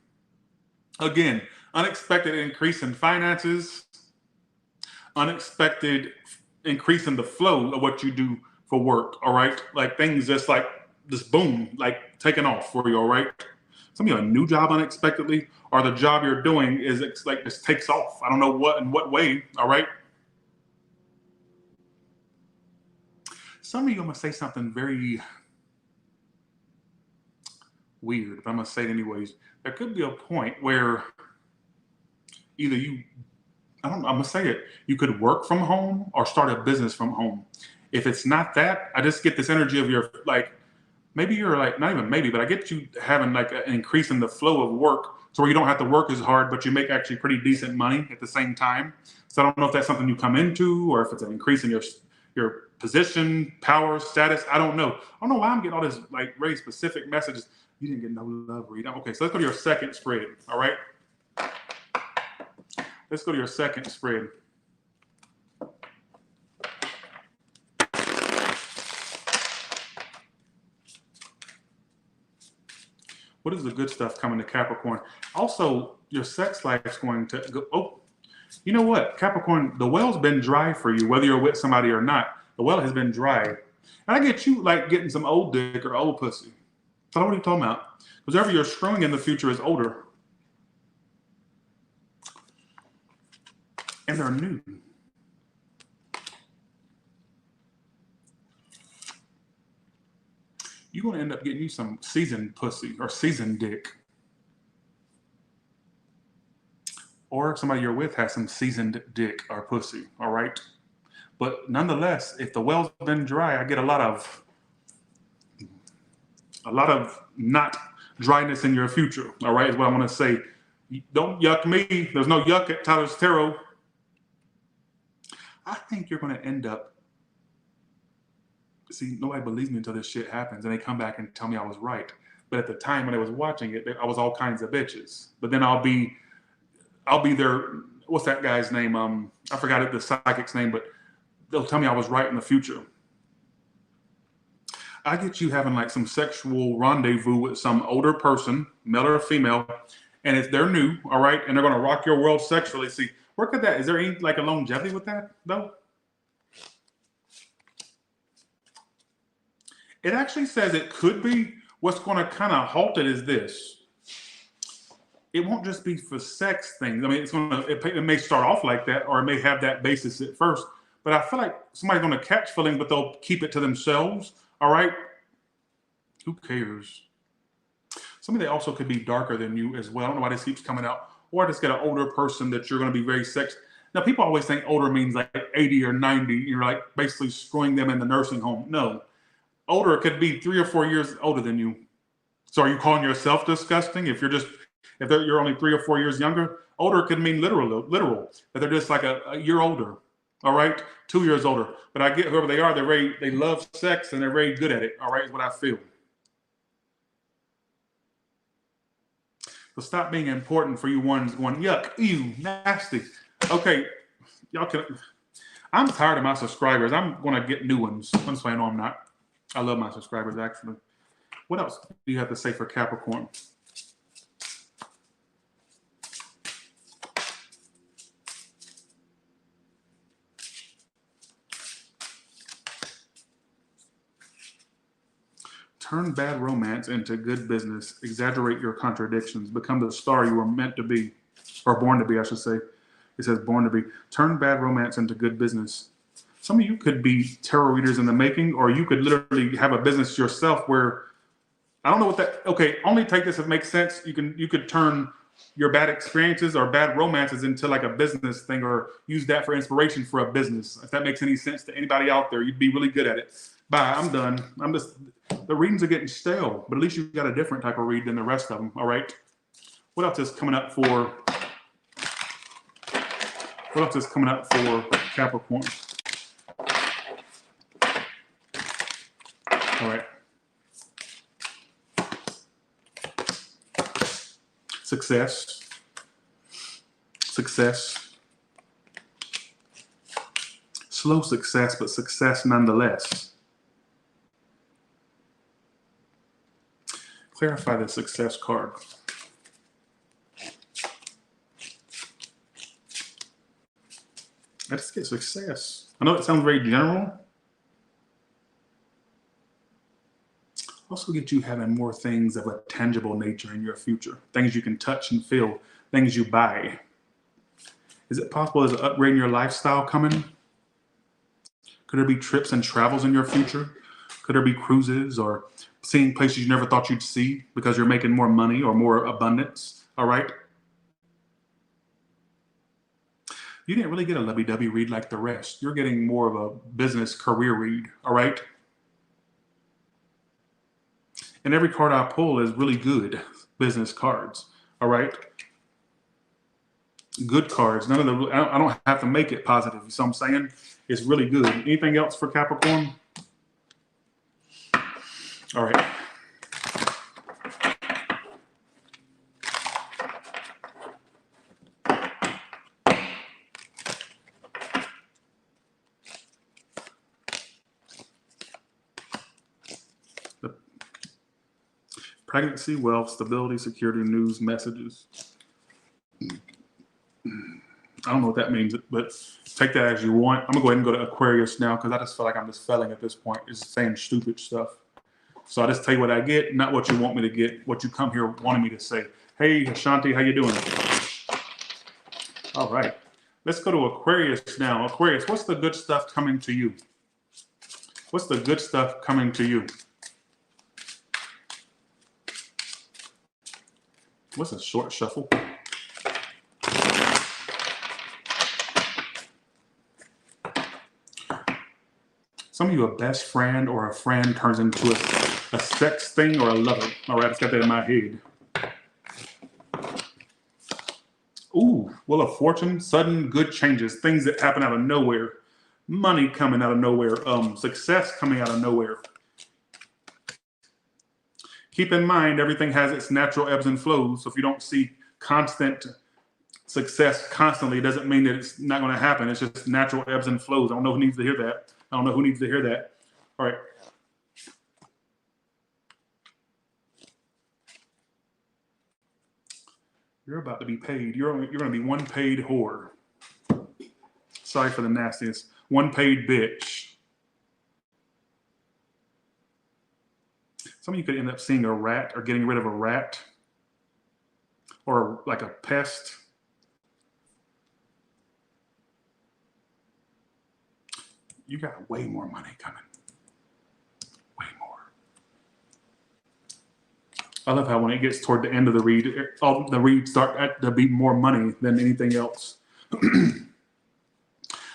Again, unexpected increase in finances, unexpected increase in the flow of what you do for work. All right, like things just like this boom, like taking off for you. All right. Some of you a new job unexpectedly, or the job you're doing is like this takes off. I don't know what in what way. All right. Some of you, I'm gonna say something very weird, but I'm gonna say it anyways. There could be a point where either I'm gonna say it. You could work from home or start a business from home. If it's not that, I just get this energy of your like. Maybe you're like, not even maybe, but I get you having like an increase in the flow of work so where you don't have to work as hard, but you make actually pretty decent money at the same time. So I don't know if that's something you come into or if it's an increase in your position, power, status. I don't know. I don't know why I'm getting all this like very specific messages. You didn't get no love, Reed. Okay, so let's go to your second spread, all right? Let's go to your second spread. What is the good stuff coming to Capricorn? Also, your sex life is going to go. Oh, you know what? Capricorn, the well's been dry for you, whether you're with somebody or not. The well has been dry. And I get you like getting some old dick or old pussy. So what are you talking about? Because whatever you're screwing in the future is older. And they're new. You're going to end up getting you some seasoned pussy or seasoned dick. Or somebody you're with has some seasoned dick or pussy, all right? But nonetheless, if the well's been dry, I get a lot of not dryness in your future, all right, is what I want to say. Don't yuck me. There's no yuck at Tyler's Tarot. I think you're going to end up, see, nobody believes me until this shit happens, and they come back and tell me I was right. But at the time when I was watching it, I was all kinds of bitches. But then I'll be their, what's that guy's name? I forgot the psychic's name, but they'll tell me I was right in the future. I get you having like some sexual rendezvous with some older person, male or female, and if they're new, all right, and they're going to rock your world sexually. See, Work at that. Is there any like a longevity with that though? It actually says it could be. What's going to kind of halt it is this. It won't just be for sex things. I mean, it may start off like that, or it may have that basis at first. But I feel like somebody's going to catch feelings, but they'll keep it to themselves. All right. Who cares? Somebody that also could be darker than you as well. I don't know why this keeps coming out. Or just get an older person that you're going to be very sex. Now, people always think older means like 80 or 90. You're like basically screwing them in the nursing home. No. Older could be 3 or 4 years older than you. So are you calling yourself disgusting? If you're only 3 or 4 years younger, older could mean literal, that they're just like a year older. All right. 2 years older. But I get whoever they are, they love sex and they're very good at it. All right. Is what I feel. So stop being important for you ones going, yuck, ew, nasty. Okay. I'm tired of my subscribers. I'm going to get new ones. I'm just saying, no, I'm not. I love my subscribers, actually. What else do you have to say for Capricorn? Turn bad romance into good business. Exaggerate your contradictions. Become the star you were meant to be, or born to be, I should say. It says born to be. Turn bad romance into good business. Some of you could be tarot readers in the making, or you could literally have a business yourself where, I don't know what that, okay, only take this if it makes sense. You could turn your bad experiences or bad romances into like a business thing, or use that for inspiration for a business. If that makes any sense to anybody out there, you'd be really good at it. Bye, I'm done. The readings are getting stale, but at least you've got a different type of read than the rest of them, all right? What else is coming up for Capricorn? All right. Success. Slow success, but success nonetheless. Clarify the success card. I just get success. I know it sounds very general. Also get you having more things of a tangible nature in your future. Things you can touch and feel. Things you buy. Is it possible there's an upgrade in your lifestyle coming? Could there be trips and travels in your future? Could there be cruises or seeing places you never thought you'd see because you're making more money or more abundance? All right. You didn't really get a lovey-dovey read like the rest. You're getting more of a business career read. All right. And every card I pull is really good business cards. All right. Good cards. None of the, I don't have to make it positive. You see what I'm saying? It's really good. Anything else for Capricorn? All right. Pregnancy, wealth, stability, security, news, messages. I don't know what that means, but take that as you want. I'm gonna go ahead and go to Aquarius now because I just feel like I'm just failing at this point. It's saying stupid stuff. So I just tell you what I get, not what you want me to get, what you come here wanting me to say. Hey, Ashanti, how you doing? All right. Let's go to Aquarius now. Aquarius, what's the good stuff coming to you? What's the good stuff coming to you? What's a short shuffle? Some of you, a best friend or a friend turns into a sex thing or a lover. All right, I've got that in my head. Ooh, Wheel of Fortune, sudden good changes, things that happen out of nowhere. Money coming out of nowhere, success coming out of nowhere. Keep in mind, everything has its natural ebbs and flows. So if you don't see constant success constantly, it doesn't mean that it's not going to happen. It's just natural ebbs and flows. I don't know who needs to hear that. All right. You're about to be paid. You're going to be one paid whore. Sorry for the nastiness. One paid bitch. Some of you could end up seeing a rat or getting rid of a rat or like a pest. You got way more money coming. Way more. I love how when it gets toward the end of the read, all the reads start to be more money than anything else.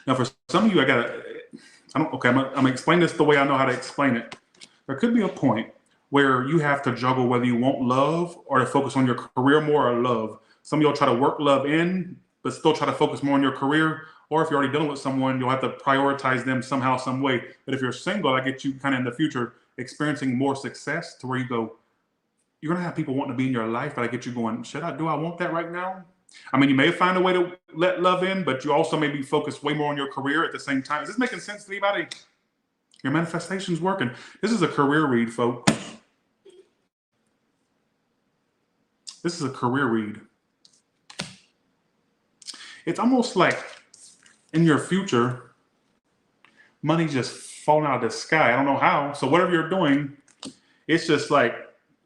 Now, for some of you, I'm gonna explain this the way I know how to explain it. There could be a point where you have to juggle whether you want love or to focus on your career more or love. Some of y'all try to work love in, but still try to focus more on your career. Or if you're already dealing with someone, you'll have to prioritize them somehow, some way. But if you're single, I get you kind of in the future experiencing more success to where you go, you're gonna have people wanting to be in your life, but I get you going, do I want that right now? I mean, you may find a way to let love in, but you also may be focused way more on your career at the same time. Is this making sense to anybody? Your manifestation's working. This is a career read, folks. This is a career read. It's almost like in your future, money just falling out of the sky. I don't know how. So whatever you're doing, it's just like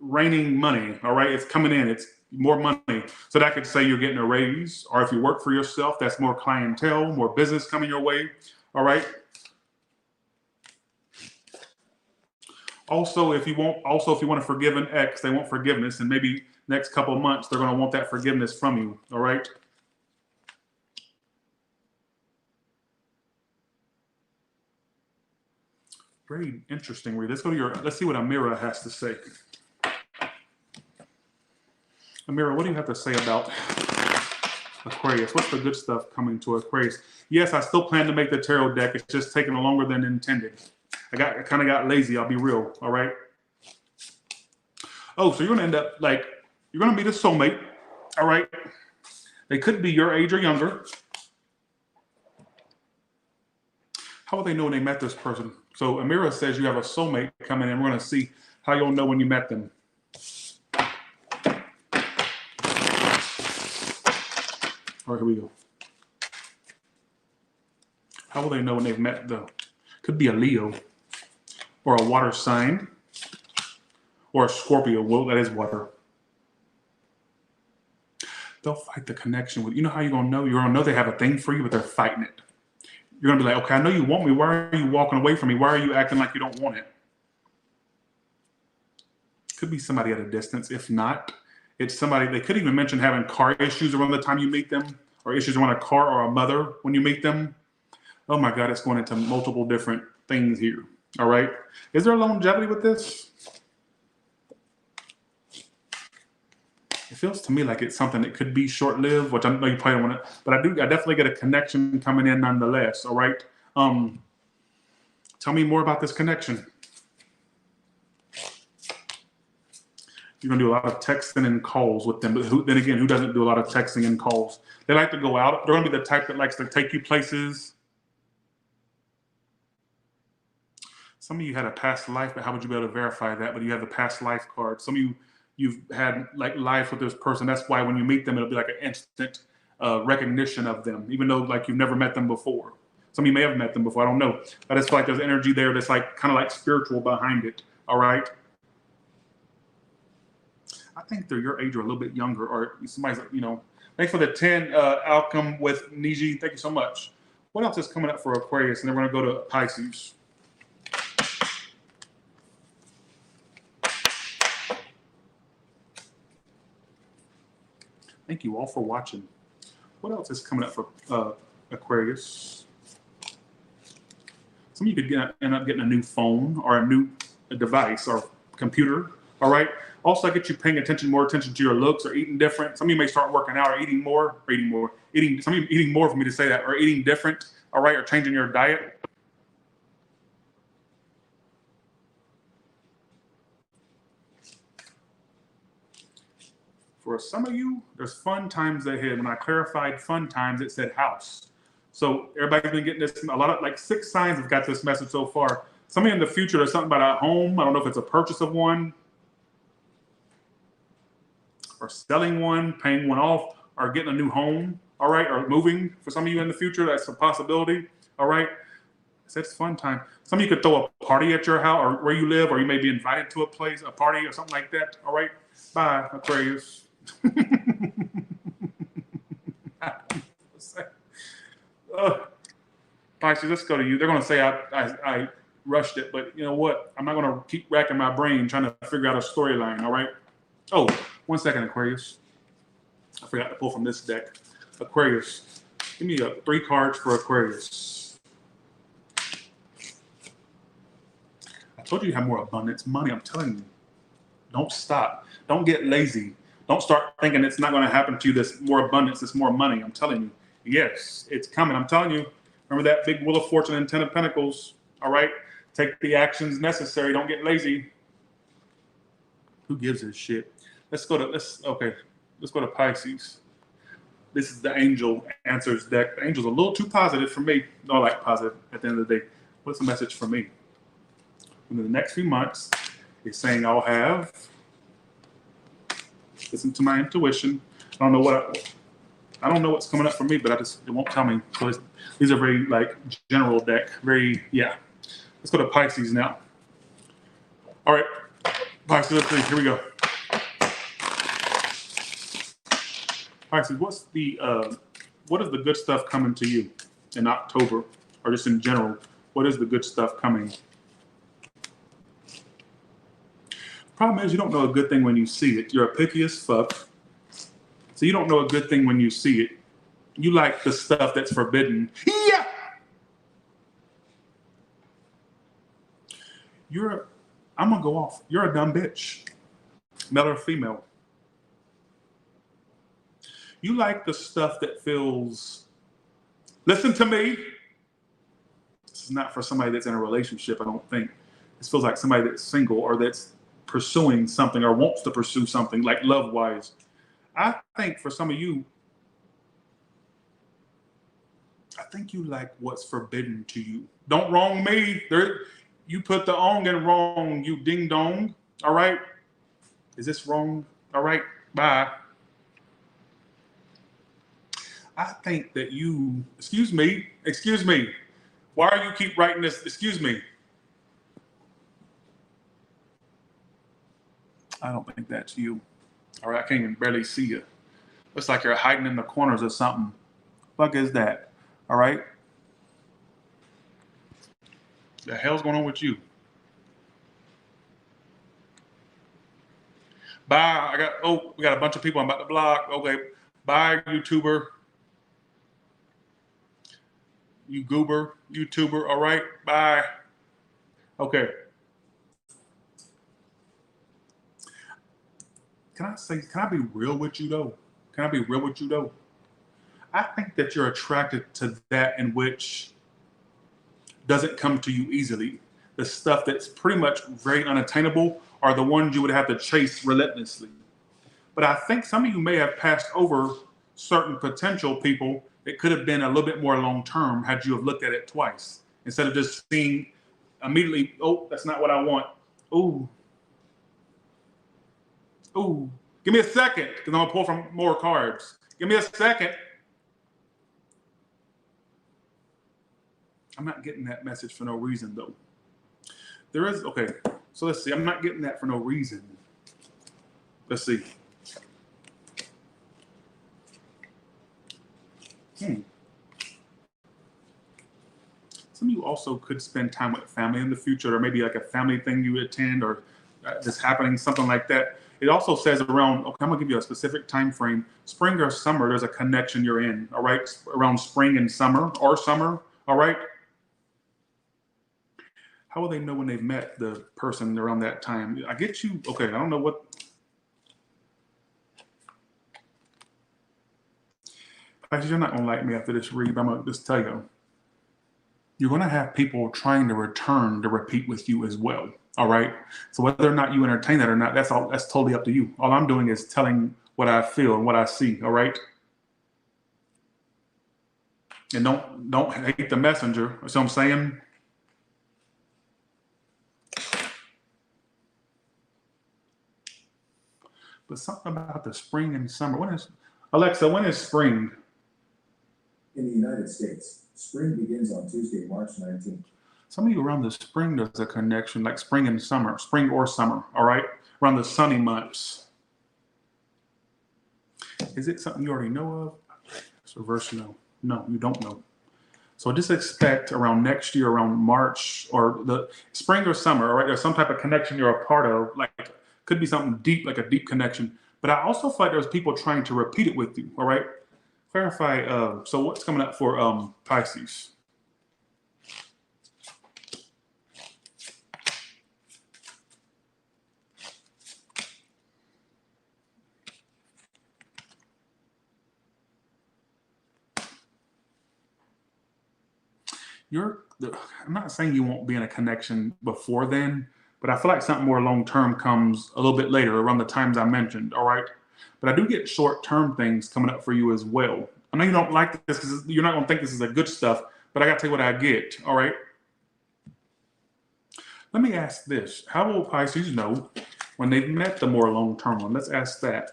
raining money. All right. It's coming in. It's more money. So that could say you're getting a raise, or if you work for yourself, that's more clientele, more business coming your way. All right. Also, if you want to forgive an ex, they want forgiveness, and maybe next couple of months they're going to want that forgiveness from you. All right. Very interesting read. Let's see what Amira has to say. Amira, what do you have to say about Aquarius? What's the good stuff coming to Aquarius? Yes, I still plan to make the tarot deck. It's just taking longer than intended. I kind of got lazy. I'll be real. All right. Oh, so you're going to end up you're going to meet a soulmate. All right. They could be your age or younger. How will they know when they met this person? So Amira says you have a soulmate coming in. We're going to see how you'll know when you met them. All right, here we go. How will they know when they've met could be a Leo or a water sign or a Scorpio. Well, that is water. They'll fight the connection with, you know how you're going to know? You're going to know they have a thing for you, but they're fighting it. You're going to be like, okay, I know you want me. Why are you walking away from me? Why are you acting like you don't want it? Could be somebody at a distance. If not, it's somebody, they could even mention having car issues around the time you meet them, or issues around a car or a mother when you meet them. Oh my God, it's going into multiple different things here. All right. Is there longevity with this? It feels to me like it's something that could be short-lived, which I know you probably don't want to, but I definitely get a connection coming in nonetheless. All right. Tell me more about this connection. You're going to do a lot of texting and calls with them. But then again, who doesn't do a lot of texting and calls? They like to go out. They're going to be the type that likes to take you places. Some of you had a past life, but how would you be able to verify that? But you have the past life card. Some of you've had like life with this person. That's why when you meet them, it'll be like an instant recognition of them, even though like you've never met them before. Some of you may have met them before. I don't know. I just feel like there's energy there that's like kind of like spiritual behind it. All right. I think they're your age or a little bit younger, or somebody's, thanks for the 10 outcome with Niji. Thank you so much. What else is coming up for Aquarius? And then we're going to go to Pisces. Thank you all for watching. What else is coming up for Aquarius? Some of you could end up getting a new phone or a new device or computer. All right. Also, I get you paying more attention to your looks or eating different. Some of you may start working out or eating more. Some of you eating more for me to say that, or eating different. All right. Or changing your diet. For some of you, there's fun times ahead. When I clarified fun times, it said house. So everybody's been getting this. A lot of like 6 signs have got this message so far. Some of you in the future, there's something about a home. I don't know if it's a purchase of one, or selling one, paying one off, or getting a new home. all right, or moving for some of you in the future. That's a possibility, all right. It's fun time. Some of you could throw a party at your house or where you live, or you may be invited to a place, a party or something like that, all right. Bye, Aquarius. Pisces, let's go to you. They're going to say I rushed it, but you know what? I'm not going to keep racking my brain trying to figure out a storyline, all right? Oh, 1 second, Aquarius. I forgot to pull from this deck. Aquarius, give me 3 cards for Aquarius. I told you have more abundance money. I'm telling you. Don't stop. Don't get lazy. Don't start thinking it's not going to happen to you. There's more abundance. There's more money. I'm telling you. Yes, it's coming. I'm telling you. Remember that big Wheel of Fortune and 10 of Pentacles. All right. Take the actions necessary. Don't get lazy. Who gives a shit? Let's go to Pisces. This is the Angel Answers deck. The Angel's a little too positive for me. No, I like positive at the end of the day. What's the message for me? In the next few months, it's saying I'll have, listen to my intuition. I don't know what's coming up for me, but it won't tell me. So these are very like general deck. Yeah. Let's go to Pisces now. All right, Pisces, let's see. Here we go. Pisces, what is the good stuff coming to you in October, or just in general? What is the good stuff coming? Problem is, you don't know a good thing when you see it. You're a picky as fuck, so you don't know a good thing when you see it. You like the stuff that's forbidden. Yeah. I'm gonna go off. You're a dumb bitch, male or female. You like the stuff that feels, listen to me. This is not for somebody that's in a relationship, I don't think. This feels like somebody that's single or that's pursuing something or wants to pursue something, like love-wise. I think for some of you, I think you like what's forbidden to you. Don't wrong me. You put the ong in wrong, you ding dong. All right? Is this wrong? All right, bye. I think that you, excuse me. Why are you keep writing this? Excuse me. I don't think that's you. All right, I can't even barely see you. Looks like you're hiding in the corners or something. Fuck is that? All right. The hell's going on with you? Bye. We got a bunch of people I'm about to block. Okay. Bye, YouTuber. You goober, YouTuber. All right. Bye. Okay. Can I be real with you though? I think that you're attracted to that in which doesn't come to you easily. The stuff that's pretty much very unattainable are the ones you would have to chase relentlessly. But I think some of you may have passed over certain potential people that could have been a little bit more long term had you have looked at it twice instead of just seeing immediately, oh, that's not what I want. Ooh. Give me a second because I'm going to pull from more cards. Give me a second. I'm not getting that message for no reason, though. There is, okay, so let's see. I'm not getting that for no reason. Let's see. Some of you also could spend time with family in the future, or maybe like a family thing you attend, or just happening, something like that. It also says around, okay, I'm gonna give you a specific time frame, spring or summer, there's a connection you're in, all right? Around spring and summer, or summer, all right? How will they know when they've met the person around that time? I get you, okay, I don't know what. Actually, you're not gonna like me after this read, but I'm gonna just tell you. You're gonna have people trying to return to repeat with you as well. All right. So whether or not you entertain that or not, that's totally up to you. All I'm doing is telling what I feel and what I see. All right. And don't hate the messenger. That's what I'm saying. But something about the spring and summer. Alexa, when is spring? In the United States, spring begins on Tuesday, March 19th. Some of you around the spring, there's a connection, like spring and summer, spring or summer, all right? Around the sunny months. Is it something you already know of? It's reverse no. No, you don't know. So just expect around next year, around March or the spring or summer, all right? There's some type of connection you're a part of, like could be something deep, like a deep connection. But I also feel like there's people trying to repeat it with you, all right? Clarify, so what's coming up for Pisces? I'm not saying you won't be in a connection before then, but I feel like something more long term comes a little bit later, around the times I mentioned, all right? But I do get short term things coming up for you as well. I know you don't like this because you're not going to think this is a good stuff, but I got to tell you what I get, all right? Let me ask this. How will Pisces know when they've met the more long term one? Let's ask that.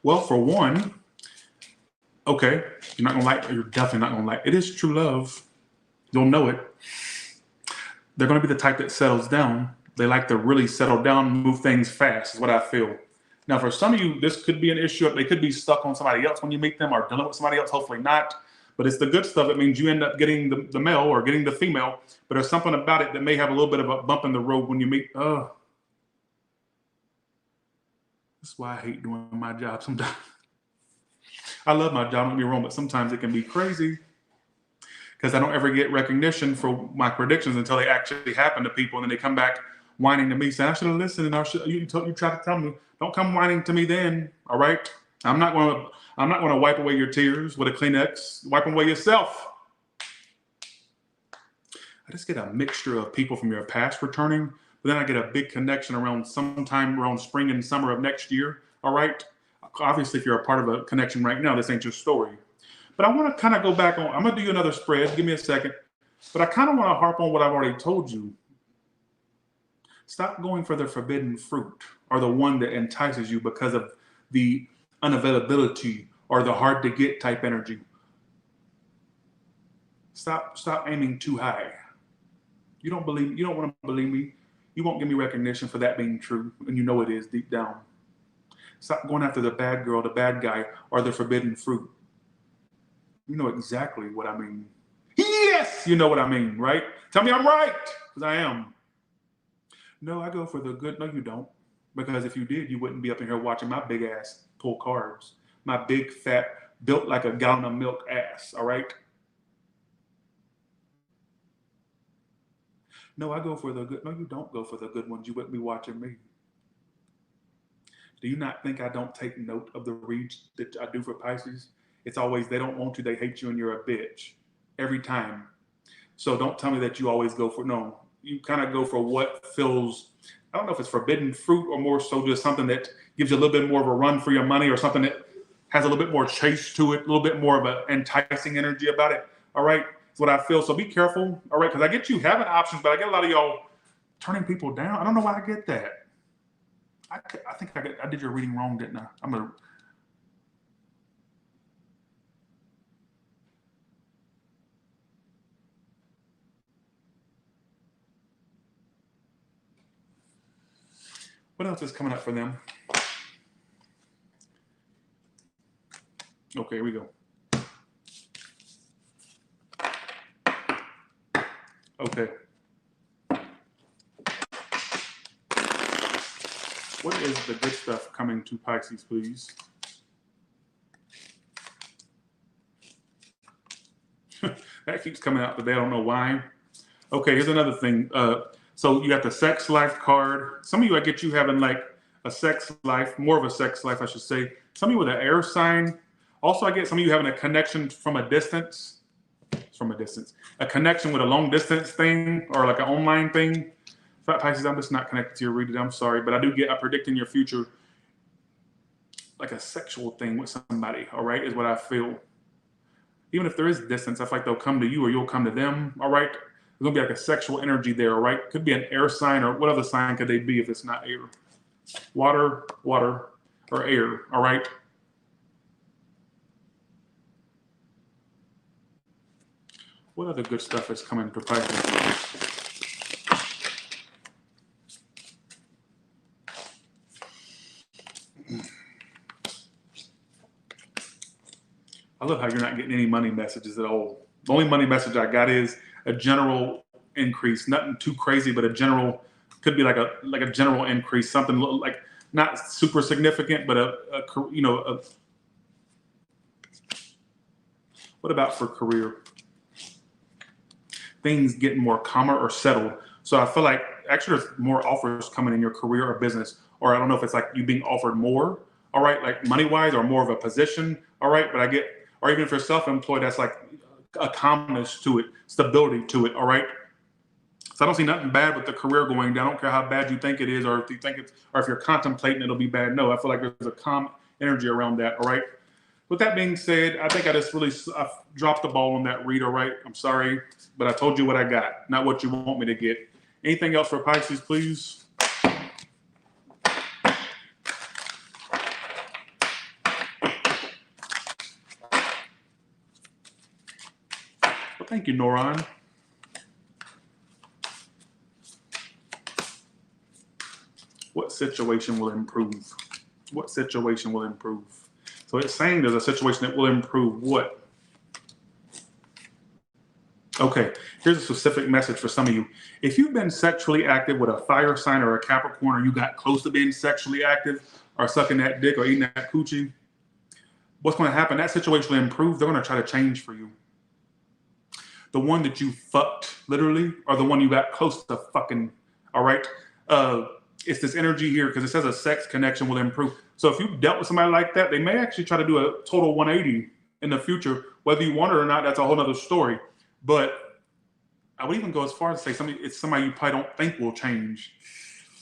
Well, for one, okay, you're not gonna like it. You're definitely not gonna like it. It is true love. You'll know it. They're gonna be the type that settles down. They like to really settle down, move things fast, is what I feel. Now, for some of you, this could be an issue. They could be stuck on somebody else when you meet them or dealing with somebody else, hopefully not. But it's the good stuff. It means you end up getting the male or getting the female, but there's something about it that may have a little bit of a bump in the road when you meet. That's why I hate doing my job sometimes. I love my job, don't get me wrong, but sometimes it can be crazy because I don't ever get recognition for my predictions until they actually happen to people, and then they come back whining to me saying, I should have listened, and you tried to tell me. Don't come whining to me then, all right? I'm not going to wipe away your tears with a Kleenex. Wipe them away yourself. I just get a mixture of people from your past returning, but then I get a big connection around sometime around spring and summer of next year, all right? Obviously, if you're a part of a connection right now, this ain't your story. But I want to kind of go back on, I'm going to do you another spread. Give me a second. But I kind of want to harp on what I've already told you. Stop going for the forbidden fruit or the one that entices you because of the unavailability or the hard to get type energy. Stop aiming too high. You don't want to believe me. You won't give me recognition for that being true, and you know it is deep down. Stop going after the bad girl, the bad guy, or the forbidden fruit. You know exactly what I mean. Yes, you know what I mean, right? Tell me I'm right, because I am. No, I go for the good. No, you don't. Because if you did, you wouldn't be up in here watching my big ass pull carbs. My big, fat, built like a gallon of milk ass, all right? No, I go for the good. No, you don't go for the good ones. You wouldn't be watching me. Do you not think I don't take note of the reads that I do for Pisces? It's always, they don't want you, they hate you, and you're a bitch. Every time. So don't tell me that you always go for, no. You kind of go for what feels, I don't know if it's forbidden fruit or more so just something that gives you a little bit more of a run for your money or something that has a little bit more chase to it, a little bit more of an enticing energy about it. All right? That's what I feel. So be careful. All right? Because I get you having options, but I get a lot of y'all turning people down. I don't know why I get that. I think I did your reading wrong, didn't I? I'm going to. What else is coming up for them? Okay, here we go. Okay. What is the good stuff coming to Pisces, please? That keeps coming out today. I don't know why. Okay, here's another thing. So you got the sex life card. Some of you, I get you having like a sex life, more of a sex life, I should say. Some of you with an air sign. Also, I get some of you having a connection from a distance. From a distance. A connection with a long distance thing or like an online thing. Pisces, I'm just not connected to your reading. I'm sorry, but I do get, I predict in your future like a sexual thing with somebody, all right, is what I feel. Even if there is distance, I feel like they'll come to you or you'll come to them, all right? There's going to be like a sexual energy there, all right? Could be an air sign or what other sign could they be if it's not air? Water, water. or air, all right? What other good stuff is coming to Pisces? I love how you're not getting any money messages at all. The only money message I got is a general increase, nothing too crazy, but a general, could be like a general increase, something like not super significant, but what about for career? Things getting more calmer or settled. So I feel like actually there's more offers coming in your career or business, or I don't know if it's like you being offered more, all right, like money wise or more of a position, all right, but I get, or even if you're self-employed, that's like a calmness to it, stability to it, all right? So I don't see nothing bad with the career going down. I don't care how bad you think it is, or if you think it's, or if you're contemplating it'll be bad. No, I feel like there's a calm energy around that, all right? With that being said, I think I just really dropped the ball on that read, all right? I'm sorry, but I told you what I got, not what you want me to get. Anything else for Pisces, please? Well, thank you, Noron. What situation will improve? What situation will improve? So it's saying there's a situation that will improve what? Okay, here's a specific message for some of you. If you've been sexually active with a fire sign or a Capricorn, or you got close to being sexually active or sucking that dick or eating that coochie, what's going to happen? That situation will improve. They're going to try to change for you. The one that you fucked, literally, or the one you got close to fucking, all right? It's this energy here because it says a sex connection will improve. So if you've dealt with somebody like that, they may actually try to do a total 180 in the future. Whether you want it or not, that's a whole other story. But I would even go as far as to say it's somebody you probably don't think will change.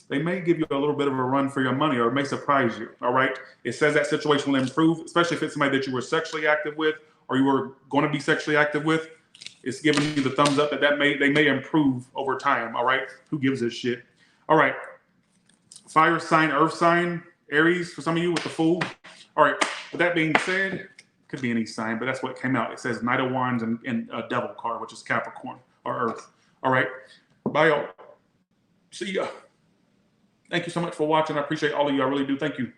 They may give you a little bit of a run for your money, or it may surprise you, all right? It says that situation will improve, especially if it's somebody that you were sexually active with or you were going to be sexually active with. It's giving you the thumbs up that they may improve over time, all right? Who gives a shit? All right. Fire sign, earth sign, Aries for some of you with the Fool. All right. With that being said, could be any sign, but that's what came out. It says Knight of Wands and a Devil card, which is Capricorn or Earth. All right. Bye, y'all. See ya. Thank you so much for watching. I appreciate all of you. I really do. Thank you.